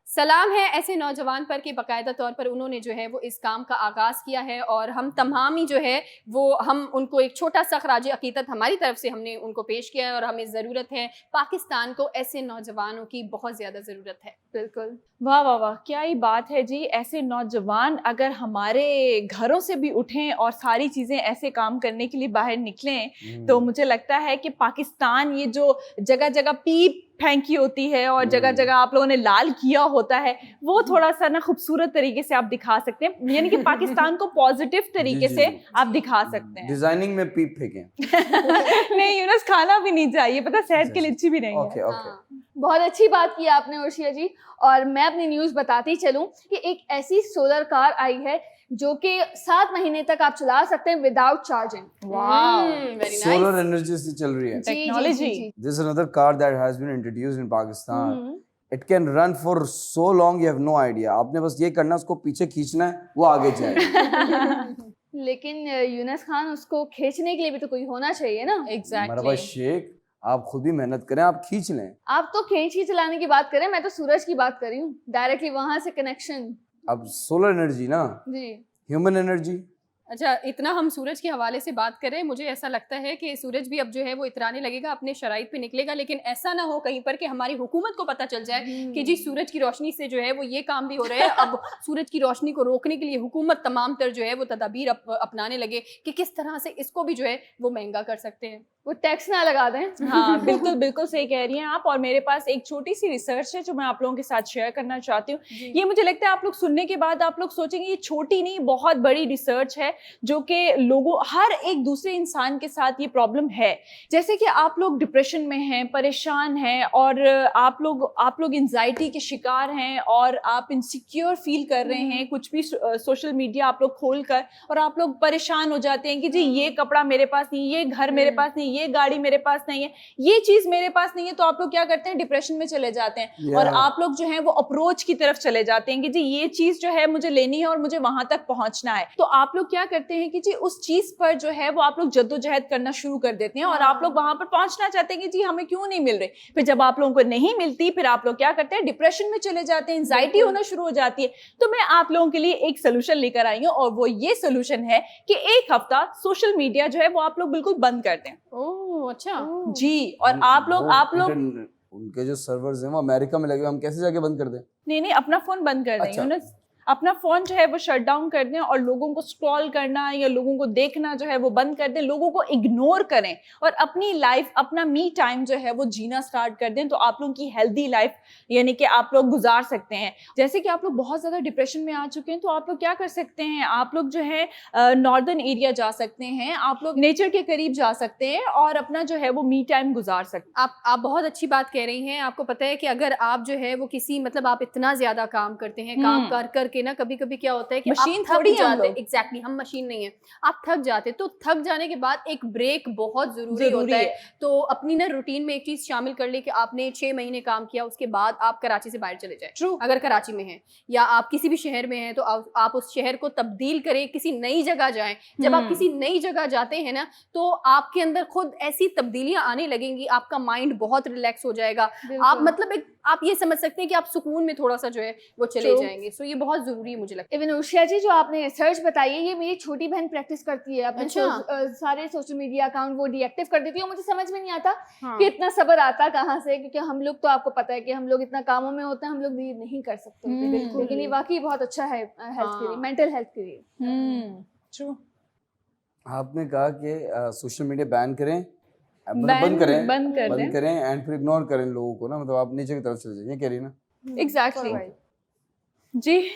सलाम है ऐसे नौजवान पर कि बाकायदा तौर पर उन्होंने जो है वो इस काम का आगाज़ किया है। और हम तमाम ही जो है वो हम उनको एक छोटा सा खराज अकीदत हमारी तरफ से हमने उनको पेश किया है। और हमें ज़रूरत है, पाकिस्तान को ऐसे नौजवानों की बहुत ज़्यादा ज़रूरत है। बिल्कुल, वाह वाह वाह, क्या ही बात है जी। ऐसे नौजवान अगर हमारे घरों से भी उठें और सारी चीज़ें ऐसे काम करने के लिए बाहर निकलें तो मुझे लगता है कि पाकिस्तान, ये जो जगह जगह पीप फेंकी होती है और जगह जगह आप लोगों ने लाल किया होता है, वो थोड़ा सा ना खूबसूरत तरीके से आप दिखा सकते हैं, यानी कि पाकिस्तान को पॉजिटिव तरीके से आप दिखा सकते हैं। डिजाइनिंग में पीप फेंकें। नहीं यूनुस, खाना भी नहीं चाहिए, पता सेहत के लिए अच्छी भी नहीं है। Okay okay. हाँ, बहुत अच्छी बात की आपने उर्शिया जी। और मैं अपनी न्यूज़ बताती चलूं कि एक ऐसी सोलर कार आई है जो कि 7 महीने तक आप चला सकते हैं विदाउट चार्जिंग। वाह, वेरी सोलर नाइस। एनर्जी से चल रही है। Technology. This is another car that has been introduced in Pakistan. It can run for so long you have no idea. आपने बस ये करना है, उसको पीछे खींचना है, वो आगे जाएगा। लेकिन यूनुस खान, उसको खींचने के लिए भी तो कोई होना चाहिए ना। हमारा भाई शेख, आप खुद भी मेहनत करें, आप खींच लें। आप तो खींच ही चलाने की बात करें, मैं तो सूरज की बात कर रही हूँ, डायरेक्टली वहां से कनेक्शन। अब सोलर एनर्जी ना, जी, ह्यूमन एनर्जी। अच्छा, इतना हम सूरज के हवाले से बात करें, मुझे ऐसा लगता है कि सूरज भी अब जो है वो इतराने लगेगा, अपने शराइत पे निकलेगा। लेकिन ऐसा ना हो कहीं पर कि हमारी हुकूमत को पता चल जाए कि जी सूरज की रोशनी से जो है वो ये काम भी हो रहे हैं। अब सूरज की रोशनी को रोकने के लिए हुकूमत तमाम तर जो है वो तदाबीर अपनाने लगे कि किस तरह से इसको भी जो है वो महंगा कर सकते हैं, वो टैक्स ना लगा दें। हाँ बिल्कुल बिल्कुल सही कह रही हैं आप। और मेरे पास एक छोटी सी रिसर्च है जो मैं आप लोगों के साथ शेयर करना चाहती हूँ। ये मुझे लगता है आप लोग सुनने के बाद आप लोग सोचेंगे ये छोटी नहीं, बहुत बड़ी रिसर्च है जो कि लोगों, हर एक दूसरे इंसान के साथ ये प्रॉब्लम है। जैसे कि आप लोग डिप्रेशन में हैं, परेशान हैं, और आप लोग एंजाइटी के शिकार हैं, और आप इनसिक्योर फील कर रहे हैं कुछ भी सोशल मीडिया आप लोग खोल कर, और आप लोग परेशान हो जाते हैं कि जी ये कपड़ा मेरे पास नहीं, ये घर मेरे पास नहीं, ये गाड़ी मेरे पास नहीं है, ये चीज मेरे पास नहीं है। तो आप लोग क्या करते हैं, डिप्रेशन में चले जाते हैं। और आप लोग जो है वो अप्रोच की तरफ चले जाते हैं कि जी ये चीज जो है मुझे लेनी है और मुझे वहां तक पहुंचना है। तो आप लोग क्या करते हैं कि जी उस चीज पर जो है वो आप लोग जद्दोजहद करना शुरू कर देते हैं, और आप लोग वहां पर पहुंचना चाहते हैं कि जी हमें क्यों नहीं मिल रही। फिर जब आप लोगों को नहीं मिलती, फिर आप लोग क्या करते हैं, डिप्रेशन में चले जाते हैं, एंजाइटी होना शुरू हो जाती है। तो मैं आप लोगों के लिए एक सोल्यूशन लेकर आई हूँ, और वो ये सोल्यूशन है कि एक हफ्ता सोशल मीडिया जो है वो आप लोग बिल्कुल बंद कर दें। ओह अच्छा जी। और आप लोग उनके जो सर्वर्स हैं वो अमेरिका में लगे हुए, हम कैसे जाके बंद कर दें? नहीं, अपना फोन बंद कर दें। अच्छा। अपना फोन जो है वो शट डाउन कर दें, और लोगों को स्क्रॉल करना या लोगों को देखना जो है वो बंद कर दें, लोगों को इग्नोर करें, और अपनी लाइफ, अपना मी टाइम जो है वो जीना स्टार्ट कर दें। तो आप लोगों की हेल्दी लाइफ यानी कि आप लोग गुजार सकते हैं। जैसे कि आप लोग बहुत ज़्यादा डिप्रेशन में आ चुके हैं, तो आप लोग क्या कर सकते हैं, आप लोग जो है नॉर्दर्न एरिया जा सकते हैं, आप लोग नेचर के करीब जा सकते हैं, और अपना जो है वो मी टाइम गुजार सकते हैं। आप बहुत अच्छी बात कह रही हैं। आपको पता है कि अगर आप जो है वो किसी, मतलब आप इतना ज्यादा काम करते हैं, काम कर करके ना कभी कभी क्या होता है कि मशीन आप थक थोड़ी हैं हम जाते, लोग। एग्जैक्टली हम मशीन नहीं है, आप थक जाते। तो थक जाने के बाद एक ब्रेक बहुत जरूरी होता है। तो अपनी ना रूटीन में एक चीज शामिल कर ली कि आपने 6 महीने काम किया, उसके बाद आप कराची से बाहर चले जाए। ट्रू। अगर कराची में है या आप किसी भी शहर में हैं तो आप उस शहर को तब्दील करें, किसी नई जगह जाएं। जब आप किसी नई जगह जाते हैं ना तो आपके अंदर खुद ऐसी तब्दीलियां आने लगेंगी, आपका माइंड बहुत रिलैक्स हो जाएगा। आप मतलब आप ये समझ सकते हैं कि आप सुकून में थोड़ा सा जो है वो चले जाएंगे। सो ये बहुत जरूरी है मुझे लगता है। इवन उर्शिया जी, जो आपने रिसर्च बताई है, ये मेरी छोटी बहन प्रैक्टिस करती है। अपने सारे सोशल मीडिया अकाउंट वो डीएक्टिव कर देती है। मुझे समझ में नहीं आता कि इतना सब्र आता कहाँ से, क्योंकि हम लोग तो, आपको पता है कि हम लोग इतना कामों में होते हैं, हम लोग ये नहीं कर सकते होते। लेकिन ये वाकई बहुत अच्छा है हेल्थ के लिए, मेंटल हेल्थ के लिए। ट्रू। आपने कहा कि सोशल मीडिया बैन करें, बंद करें एंड फिर इग्नोर करें लोगों को ना, मतलब आप नीचे की तरफ चले जाइए, कह रही ना? एग्जैक्टली जी।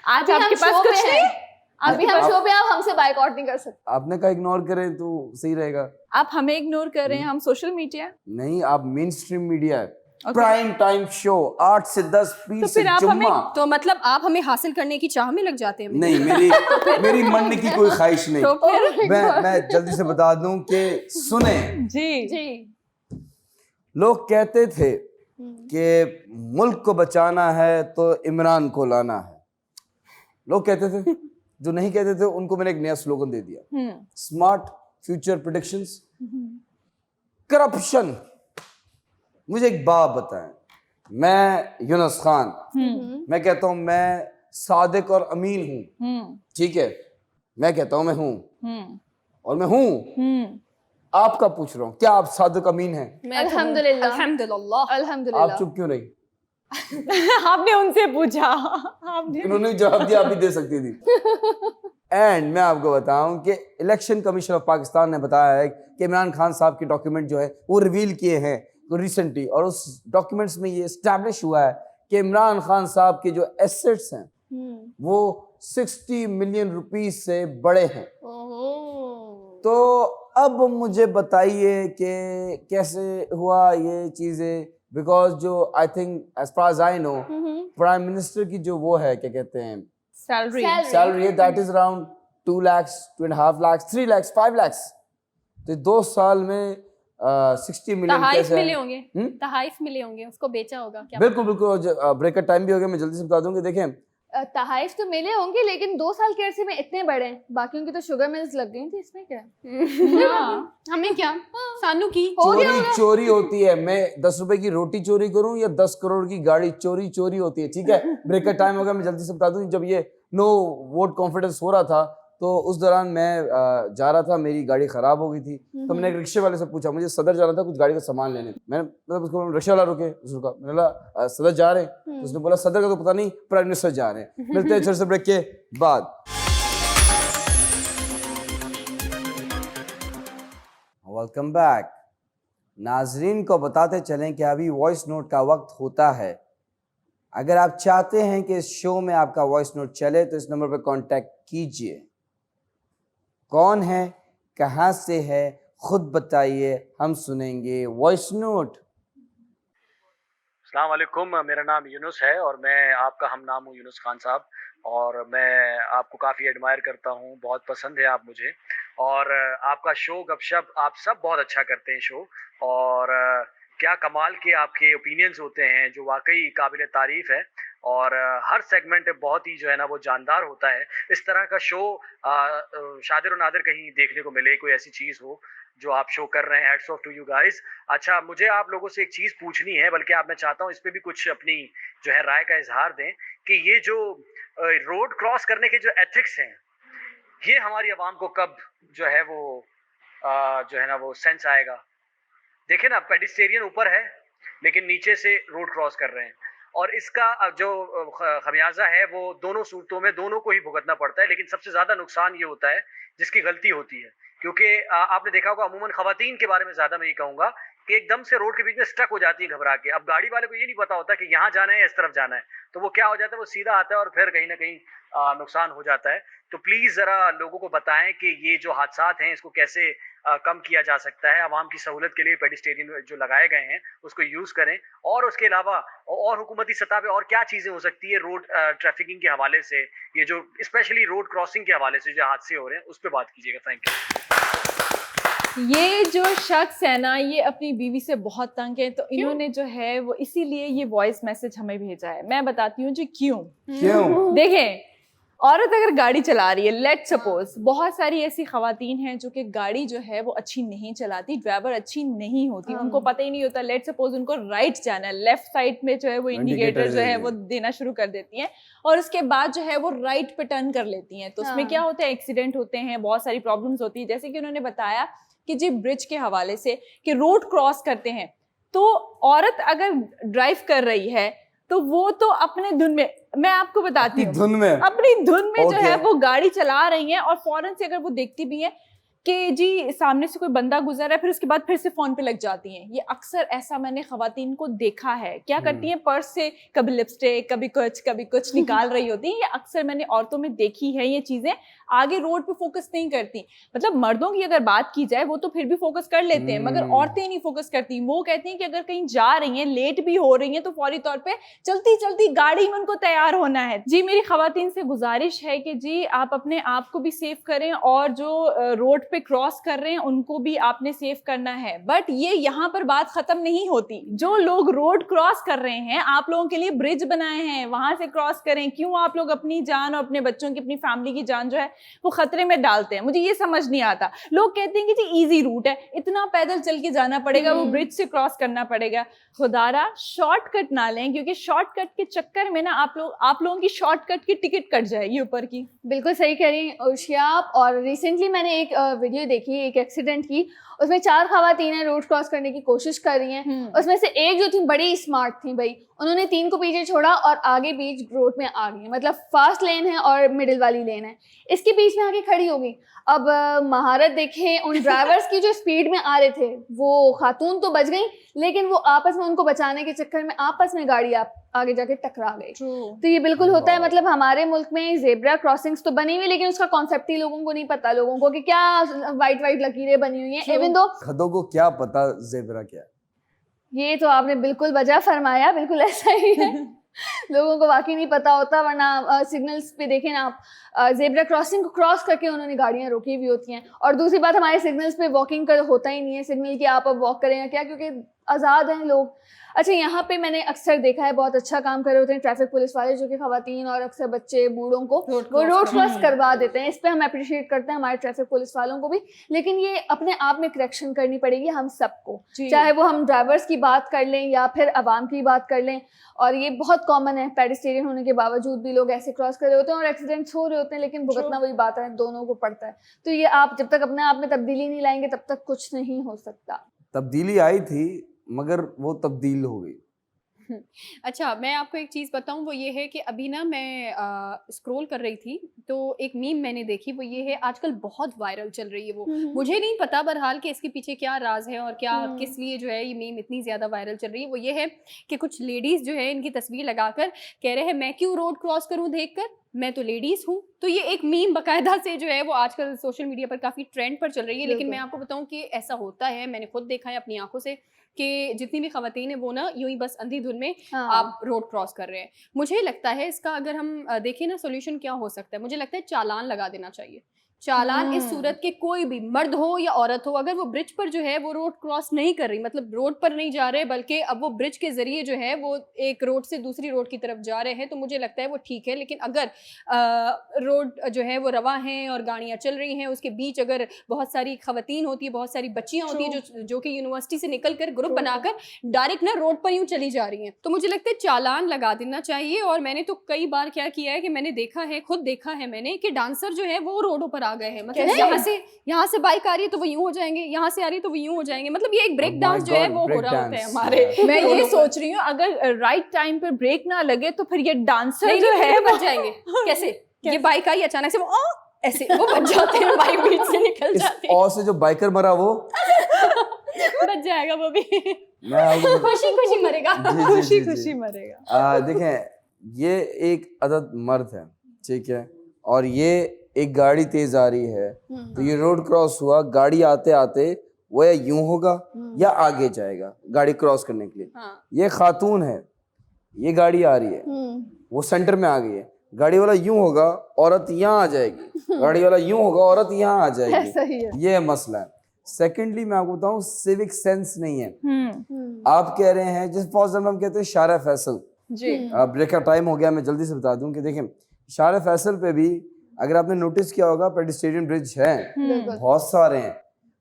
आज आपके पास कुछ नहीं, अभी हम शो पे आप हमसे बायकॉट नहीं कर सकते। आपने कहा इग्नोर करें तो सही रहेगा। आप हमें इग्नोर कर रहे हैं, हम सोशल मीडिया। नहीं, आप मेन स्ट्रीम मीडिया है। Okay. प्राइम टाइम शो 8 से 10 पीर तो से फिर आप जुम्मा। तो मतलब आप हमें हासिल करने की चाह में लग जाते हैं। नहीं, मेरी मरने की कोई ख्वाहिश नहीं। तो फिर मैं जल्दी से बता दूं कि सुने, जी जी लोग कहते थे कि मुल्क को बचाना है तो इमरान को लाना है। लोग कहते थे, जो नहीं कहते थे उनको मैंने एक नया स्लोगन दे दिया, स्मार्ट फ्यूचर प्रेडिक्शंस, करप्शन। मुझे एक बात बताएं, मैं यूनुस खान, मैं कहता हूं मैं सादिक और अमीन हूं, ठीक है, मैं कहता हूं मैं हूं और मैं हूं। आपका पूछ रहा हूं, क्या आप सादिक अमीन हैं? अल्हम्दुलिल्लाह अल्हम्दुलिल्लाह। अल्हम्दुलिल्लाह। आप चुप क्यों रही? आपने उनसे पूछा, आपने उन्होंने जवाब दिया, आप भी दे सकती थी। एंड मैं आपको बताऊं कि इलेक्शन कमीशन ऑफ पाकिस्तान ने बताया है कि इमरान खान साहब के डॉक्यूमेंट जो है वो रिवील किए हैं रिसेंटली, और उस डॉक्यूमेंट्स में ये एस्टैब्लिश हुआ है कि इमरान खान साहब के जो एसेट्स हैं वो 60 मिलियन रुपीस से बड़े हैं। तो अब मुझे बताइए कि कैसे हुआ ये चीजें, बिकॉज जो I think as far as I know prime minister की जो वो है क्या कहते हैं salary, that is around 2 lakhs, 2.5 lakhs, 3 lakhs, 5 lakhs। तो 2 साल में 60 मिलियन तहाइफ मिले होंगे, तहाइफ मिले होंगे, उसको बेचा होगा क्या? बिल्कुल बिल्कुल। ब्रेक का टाइम भी हो गया, मैं जल्दी से बता दूंगी। देखें, तहाइफ तो मिले होंगे, लेकिन 2 साल के अरसे में इतने बड़े हैं, बाकियों की तो शुगर मिल्स लग गई थी, इसमें क्या है? हाँ, हमें क्या, सानू की चोरी होती है। मैं 10 रुपए की रोटी चोरी करूं या 10 करोड़ की गाड़ी चोरी होती है, ठीक है। ब्रेक का टाइम हो गया, मैं जल्दी से बता दूं। जब ये नो वोट कॉन्फिडेंस हो रहा था तो उस दौरान मैं जा रहा था, मेरी गाड़ी खराब हो गई थी, तो मैंने एक रिक्शे वाले से पूछा, मुझे सदर जाना था कुछ गाड़ी का सामान लेने। मैंने मतलब उसको रिक्शा वाला रुके, उसने कहा, मैंने बोला सदर जा रहे हैं, तो उसने बोला सदर का तो पता नहीं, प्राइम मिनिस्टर जा रहे हैं। मिलते हैं छोटे से ब्रेक के बाद। Welcome back. नाजरीन को बताते चलें कि अभी वॉइस नोट का वक्त होता है। अगर आप चाहते हैं कि इस शो में आपका वॉइस नोट चले तो इस नंबर पर कांटेक्ट कीजिए। कौन है, कहां से है, खुद बताइए, हम सुनेंगे वॉइस नोट। अस्सलाम वालेकुम, मेरा नाम यूनुस है और मैं आपका हम नाम हूँ यूनुस खान साहब, और मैं आपको काफ़ी एडमायर करता हूँ, बहुत पसंद है आप मुझे, और आपका शो गपशप, आप सब बहुत अच्छा करते हैं शो, और क्या कमाल के आपके ओपिनियंस होते हैं जो वाकई काबिल तारीफ़ है, और हर सेगमेंट बहुत ही जो है ना वो जानदार होता है। इस तरह का शो शादिर और नादिर कहीं देखने को मिले, कोई ऐसी चीज़ हो जो आप शो कर रहे हैं। Hats off to you guys. अच्छा, मुझे आप लोगों से एक चीज़ पूछनी है, बल्कि आप, मैं चाहता हूँ इस पे भी कुछ अपनी जो है राय का इजहार दें कि ये जो रोड क्रॉस करने के जो एथिक्स हैं, ये हमारी आवाम को कब जो है वो जो है ना वो सेंस आएगा। देखिए ना, पेडिस्टेरियन ऊपर है लेकिन नीचे से रोड क्रॉस कर रहे हैं, और इसका जो खमियाजा है वो दोनों सूरतों में दोनों को ही भुगतना पड़ता है। लेकिन सबसे ज़्यादा नुकसान ये होता है जिसकी गलती होती है, क्योंकि आपने देखा होगा अमूमन ख़वातीन के बारे में ज़्यादा मैं ये कहूँगा कि एकदम से रोड के बीच में स्टक हो जाती है घबरा के। अब गाड़ी वाले को ये नहीं पता होता कि यहाँ जाना है या इस तरफ जाना है, तो वो क्या हो जाता है, वो सीधा आता है और फिर कहीं ना कहीं नुकसान हो जाता है। तो प्लीज़ ज़रा लोगों को बताएं कि ये जो हादसात हैं इसको कैसे कम किया जा सकता है। आवाम की सहूलत के लिए पेडिस्टेरियन जो लगाए गए हैं उसको यूज़ करें, और उसके अलावा और हुकूमती सतह पे और क्या चीज़ें हो सकती है रोड ट्रैफिकिंग के हवाले से, ये जो स्पेशली रोड क्रॉसिंग के हवाले से जो हादसे हो रहे हैं उस पर बात कीजिएगा। Thank you. ये जो शख्स है ना, ये अपनी बीवी से बहुत तंग है, तो इन्होंने जो है वो इसीलिए ये वॉइस मैसेज हमें भेजा है। मैं बताती हूँ जी क्यों। देखें, औरत अगर गाड़ी चला रही है, लेट सपोज, बहुत सारी ऐसी खवातीन हैं जो कि गाड़ी जो है वो अच्छी नहीं चलाती, ड्राइवर अच्छी नहीं होती, उनको पता ही नहीं होता। लेट सपोज उनको राइट जाना है, लेफ्ट साइड में जो है वो इंडिकेटर जो है वो देना शुरू कर देती हैं, और उसके बाद जो है वो राइट पे टर्न कर लेती हैं। तो उसमें क्या होता है, एक्सीडेंट होते हैं, बहुत सारी प्रॉब्लम्स होती है। जैसे कि उन्होंने बताया कि जी ब्रिज के हवाले से कि रोड क्रॉस करते हैं, तो औरत अगर ड्राइव कर रही है तो वो तो अपने धुन में, मैं आपको बताती हूँ, अपनी धुन में जो है वो गाड़ी चला रही हैं, और फौरन से अगर वो देखती भी है कि जी सामने से कोई बंदा गुजर रहा है, फिर उसके बाद फिर से फोन पे लग जाती हैं। ये अक्सर ऐसा मैंने खवातीन को देखा है। क्या करती हैं, पर्स से कभी लिपस्टिक कभी कुछ निकाल रही होती हैं। ये अक्सर मैंने औरतों में देखी है ये चीजें। आगे रोड पे फोकस नहीं करती। मतलब मर्दों की अगर बात की जाए वो तो फिर भी फोकस कर लेते हैं, मगर औरतें नहीं फोकस करती। वो कहती हैं कि अगर कहीं जा रही हैं, लेट भी हो रही हैं, तो फौरी तौर पे चलती चलती गाड़ी में उनको तैयार होना है। जी मेरी खवातीन से गुजारिश है कि जी आप अपने आप को भी सेफ करें और जो रोड पे क्रॉस कर रहे हैं उनको भी आपने सेफ करना है। बट ये यहाँ पर बात खत्म नहीं होती। जो लोग रोड क्रॉस कर रहे हैं, आप लोगों के लिए ब्रिज बनाए हैं, वहां से क्रॉस करें। क्यों आप लोग अपनी जान और अपने बच्चों की, अपनी फैमिली की जान जो है वो खतरे में डालते हैं? मुझे ये समझ नहीं आता। लोग कहते हैं कि जी इजी रूट है, इतना पैदल चल के जाना पड़ेगा, वो ब्रिज से क्रॉस करना पड़ेगा। खुदारा शॉर्टकट ना लें, क्योंकि शॉर्टकट के चक्कर में ना आप लोगों की शॉर्टकट की टिकट कट जाएगी ऊपर की। बिल्कुल सही कह रही हैं उर्शिया आप। और रिसेंटली मैंने एक वीडियो देखी एक एक्सीडेंट की, उसमें 4 खवातीनें रोड क्रॉस करने की कोशिश कर रही हैं। उसमें से एक जो थी बड़ी स्मार्ट थी भाई, उन्होंने 3 को पीछे छोड़ा और आगे बीच रोड में आ गई। मतलब फास्ट लेन है और मिडिल वाली लेन है, इसके बीच में आके खड़ी हो गई। अब महारत देखें उन ड्राइवर्स की जो स्पीड में आ रहे थे, वो खातून तो बच गई, लेकिन वो आपस में उनको बचाने के चक्कर में आपस में गाड़ी आगे जाके टकरा गई। तो ये बिल्कुल होता है। मतलब हमारे मुल्क में जेब्रा क्रॉसिंग्स तो बनी हुई, लेकिन उसका कॉन्सेप्ट ही लोगों को नहीं पता। लोगों को कि क्या वाइट लकीरें बनी हुई हैं, इवन दो खदों को क्या पता जेब्रा क्या है। ये तो आपने बिल्कुल वजह फरमाया, बिल्कुल ऐसा ही है। लोगों को वाकई नहीं पता होता, वरना सिग्नल्स पे देखें ना आप, जेब्रा क्रॉसिंग को क्रॉस करके उन्होंने गाड़ियां रोकी हुई होती हैं। और दूसरी बात, हमारे सिग्नल्स पे वॉकिंग कर होता ही नहीं है सिग्नल कि आप अब वॉक करें या क्या, क्योंकि आज़ाद हैं लोग। अच्छा, यहाँ पे मैंने अक्सर देखा है बहुत अच्छा काम कर रहे होते हैं ट्रैफिक पुलिस वाले, जो कि खवातीन और अक्सर बच्चे बूढ़ों को वो रोड क्रॉस करवा देते हैं। इस पे हम अप्रिशिएट करते हैं हमारे ट्रैफिक पुलिस वालों को भी, लेकिन ये अपने आप में करेक्शन करनी पड़ेगी हम सबको, चाहे वो हम ड्राइवर्स की बात कर लें या फिर आवाम की बात कर लें। और ये बहुत कॉमन है, पेडिस्ट्रियन होने के बावजूद भी लोग ऐसे क्रॉस कर रहे होते हैं और एक्सीडेंट्स हो रहे होते हैं, लेकिन भुगतना वही बात है, दोनों को पड़ता है। तो ये आप जब तक अपने आप में तब्दीली नहीं लाएंगे तब तक कुछ नहीं हो सकता। तब्दीली आई थी मगर वो तब्दील हो गई। अच्छा, मैं आपको एक चीज़ बताऊँ, वो ये है कि अभी ना मैं स्क्रॉल कर रही थी तो एक मीम मैंने देखी, वो ये है, आजकल बहुत वायरल चल रही है वो। मुझे नहीं पता बहरहाल कि इसके पीछे क्या राज है और क्या किस लिए जो है ये मीम इतनी ज़्यादा वायरल चल रही है। वो ये है कि कुछ लेडीज़ जो है इनकी तस्वीर लगाकर कह रहे हैं मैं क्यों रोड क्रॉस करूँ देखकर, मैं तो लेडीज़ हूँ। तो ये एक मीम बाकायदा से जो है वो आजकल सोशल मीडिया पर काफ़ी ट्रेंड पर चल रही है। लेकिन मैं आपको बताऊँ कि ऐसा होता है, मैंने खुद देखा है अपनी आंखों से कि जितनी भी खवातीन है वो ना यूं ही बस अंधी-धुन में आप रोड क्रॉस कर रहे हैं। मुझे लगता है इसका अगर हम देखें ना सोल्यूशन क्या हो सकता है, मुझे लगता है चालान लगा देना चाहिए। चालान इस सूरत के कोई भी मर्द हो या औरत हो, अगर वो ब्रिज पर जो है वो रोड क्रॉस नहीं कर रही, मतलब रोड पर नहीं जा रहे बल्कि अब वो ब्रिज के जरिए जो है वो एक रोड से दूसरी रोड की तरफ जा रहे हैं, तो मुझे लगता है वो ठीक है। लेकिन अगर रोड जो है वो रवा हैं और गाड़ियाँ चल रही हैं, उसके बीच अगर बहुत सारी खवातीन होती है, बहुत सारी बच्चियाँ होती हैं जो कि यूनिवर्सिटी से निकल कर ग्रुप बनाकर डायरेक्ट ना रोड पर यूँ चली जा रही हैं, तो मुझे लगता है चालान लगा देना चाहिए। और मैंने तो कई बार क्या किया है कि मैंने देखा है, खुद देखा है मैंने, कि डांसर जो है वो रोडों पर आ गए हैं। मतलब यहाँ से बाइक आ रही है तो वो यूं हो जाएंगे, यहाँ से आ रही है तो वो यूं हो जाएंगे। मतलब ये एक ब्रेक डांस जो है वो हो रहा होता है हमारे। मैं ये सोच रही हूँ अगर राइट टाइम पर ब्रेक ना लगे तो फिर ये डांसर जो है बच जाएंगे। कैसे? ये बाइक आई अचानक से, वो ऐसे वो बच जाते हैं, बाइक बीच से निकल जाती है। और से जो बाइकर मरा वो बच जाएगा वो भी, खुशी मरेगा, खुशी मरेगा। देखें, ये एक अदद मर्द है, ठीक है, और ये एक गाड़ी तेज आ रही है, तो ये रोड क्रॉस हुआ, गाड़ी आते आते वो या यूं होगा या आगे जाएगा गाड़ी क्रॉस करने के लिए। ये खातून है, ये गाड़ी आ रही है, वो सेंटर में आ गई है, गाड़ी वाला यूं होगा, औरत यहाँ आ जाएगी, गाड़ी वाला यूं होगा, औरत यहाँ आ जाएगी। ये मसला है। सेकेंडली मैं आपको बताऊं, सिविक सेंस नहीं है। आप कह रहे हैं, जैसे फॉर एग्जाम्पल हम कहते हैं शारा फैसल जी, ब्रेक का टाइम हो गया, मैं जल्दी से बता दूं कि देखें, शारा फैसल पे भी अगर आपने नोटिस किया होगा पेडिस्ट्रियन ब्रिज है, बहुत सारे हैं,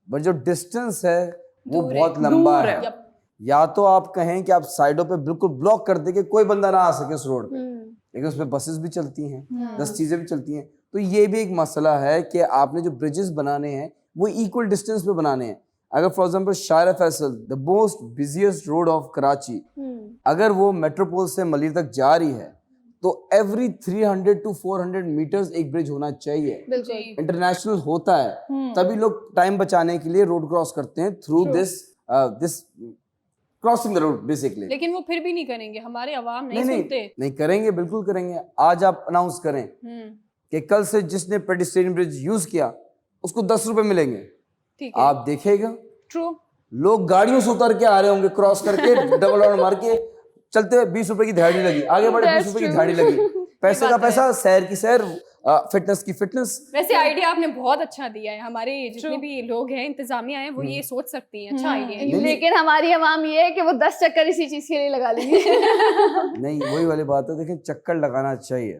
बट जो डिस्टेंस है वो बहुत लंबा है। या तो आप कहें कि आप साइडों पे बिल्कुल ब्लॉक कर दे कि कोई बंदा ना आ सके उस रोड पे, लेकिन उसमें बसेस भी चलती हैं, 10 चीजें भी चलती हैं। तो ये भी एक मसला है कि आपने जो ब्रिजेस बनाने हैं वो इक्वल डिस्टेंस पे बनाने हैं। अगर फॉर एग्जांपल शारा Faisal, the most busiest road of Karachi, अगर वो मेट्रोपोल से मलिर तक जा रही है तो एवरी 300 to 400 मीटर्स एक ब्रिज होना चाहिए। बिल्कुल। इंटरनेशनल होता है तभी लोग टाइम बचाने के लिए रोड क्रॉस करते हैं through this crossing the road basically. लेकिन वो फिर भी नहीं करेंगे, हमारे अवाम नहीं नहीं सुनते। नहीं करेंगे, बिल्कुल करेंगे। आज आप अनाउंस करें कि कल से जिसने पेडिस्ट्रियन ब्रिज यूज किया उसको 10 रुपए मिलेंगे, ठीक है, आप देखेगा ट्रू। लोग गाड़ियों से उतर के आ रहे होंगे क्रॉस करके डबल राउंड मार के चलते हुए 20 रुपए की दिहाड़ी लगी, आगे बढ़े 20 रुपए की दिहाड़ी लगी, पैसे का पैसा, सैर की सैर, फिटनेस की फिटनेस। वैसे आइडिया आपने बहुत अच्छा दिया है, हमारे जितने भी लोग हैं इंतजामिया हैं वो ये सोच सकती हैं, अच्छा आइडिया है। लेकिन हमारी अवाम ये है कि वो 10 चक्कर इसी चीज के लिए लगा लेंगे। नहीं वही वाली बात है, देखिए चक्कर लगाना चाहिए,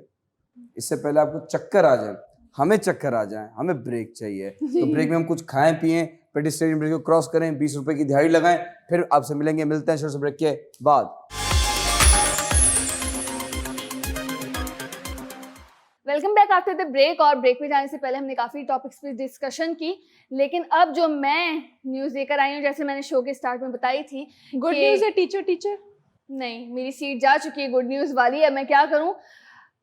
इससे पहले आपको चक्कर आ जाए, हमें चक्कर आ जाए, हमें ब्रेक चाहिए। तो ब्रेक में हम कुछ खाएं पिएं, पेडिस्ट्रियन ब्रिज को क्रॉस करें, 20 रुपए की दिहाड़ी लगाएं, फिर आपसे मिलते हैं शॉर्ट ब्रेक के बाद। Welcome back after the break. और ब्रेक में जाने से पहले हमने काफी टॉपिक्स पे डिस्कशन की, लेकिन अब जो मैं न्यूज लेकर आई हूँ, जैसे मैंने शो के स्टार्ट में बताई थी, गुड न्यूज है टीचर। नहीं, मेरी सीट जा चुकी है, गुड न्यूज वाली है। मैं क्या करूँ,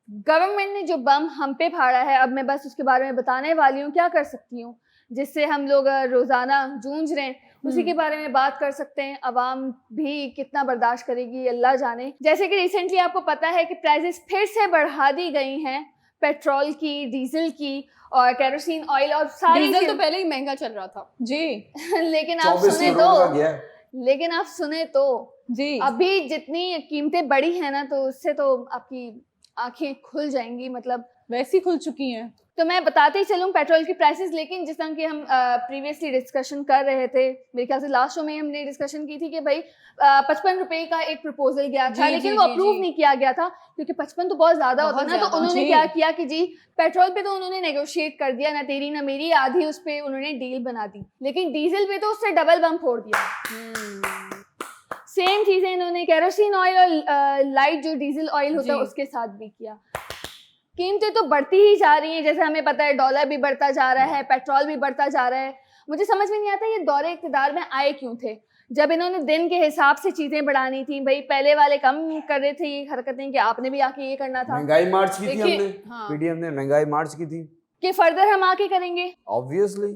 गवर्नमेंट ने जो बम हम पे फाड़ा है, अब मैं बस उसके बारे में बताने वाली हूँ। क्या कर सकती हूँ जिससे हम लोग रोजाना जूझ रहे हैं, उसी के बारे में बात कर सकते हैं। अवाम भी कितना बर्दाश्त करेगी अल्लाह जाने। जैसे कि रिसेंटली आपको पता है कि प्राइसेस फिर से बढ़ा दी गई हैं, पेट्रोल की, डीजल की और केरोसिन ऑयल और सारी डीजल तो पहले ही महंगा चल रहा था जी। लेकिन आप 24 सुने करोड़ का गया है। लेकिन आप सुने तो जी अभी जितनी कीमतें बढ़ी है ना, तो उससे तो आपकी आंखें खुल जाएंगी, मतलब वैसी खुल चुकी हैं। तो मैं बताते ही चलूँ पेट्रोल की प्राइसेस। लेकिन जिस तरह की हम प्रीवियसली डिस्कशन कर रहे थे, मेरे ख्याल से लास्ट शो में हमने डिस्कशन की थी कि भाई 55 रुपए का एक प्रपोजल गया था, लेकिन वो अप्रूव नहीं किया गया था क्योंकि 55 तो बहुत ज्यादा होता है ना। तो उन्होंने क्या किया कि जी पेट्रोल पे तो उन्होंने नेगोशिएट कर दिया, ना तेरी ना मेरी, आधी उस पे उन्होंने डील बना दी। लेकिन डीजल पे तो उससे डबल बम फोड़ दिया। सेम चीजें इन्होंने केरोसिन ऑयल और लाइट जो डीजल ऑयल होता है उसके साथ भी किया। कीमतें तो बढ़ती ही जा रही हैं, जैसे हमें पता है डॉलर भी बढ़ता जा रहा है, पेट्रोल भी बढ़ता जा रहा है। मुझे समझ में नहीं आता ये दौरे इक़्तिदार में आए क्यों थे, जब इन्होंने दिन के हिसाब से चीजें बढ़ानी थी। भाई पहले वाले कम कर रहे थे ये हरकतें कि आपने भी आके ये करना था। महंगाई मार्च की थी हमने, हाँ। पीडीएम ने महंगाई मार्च की थी कि फर्दर हम आके करेंगे। ऑब्वियसली।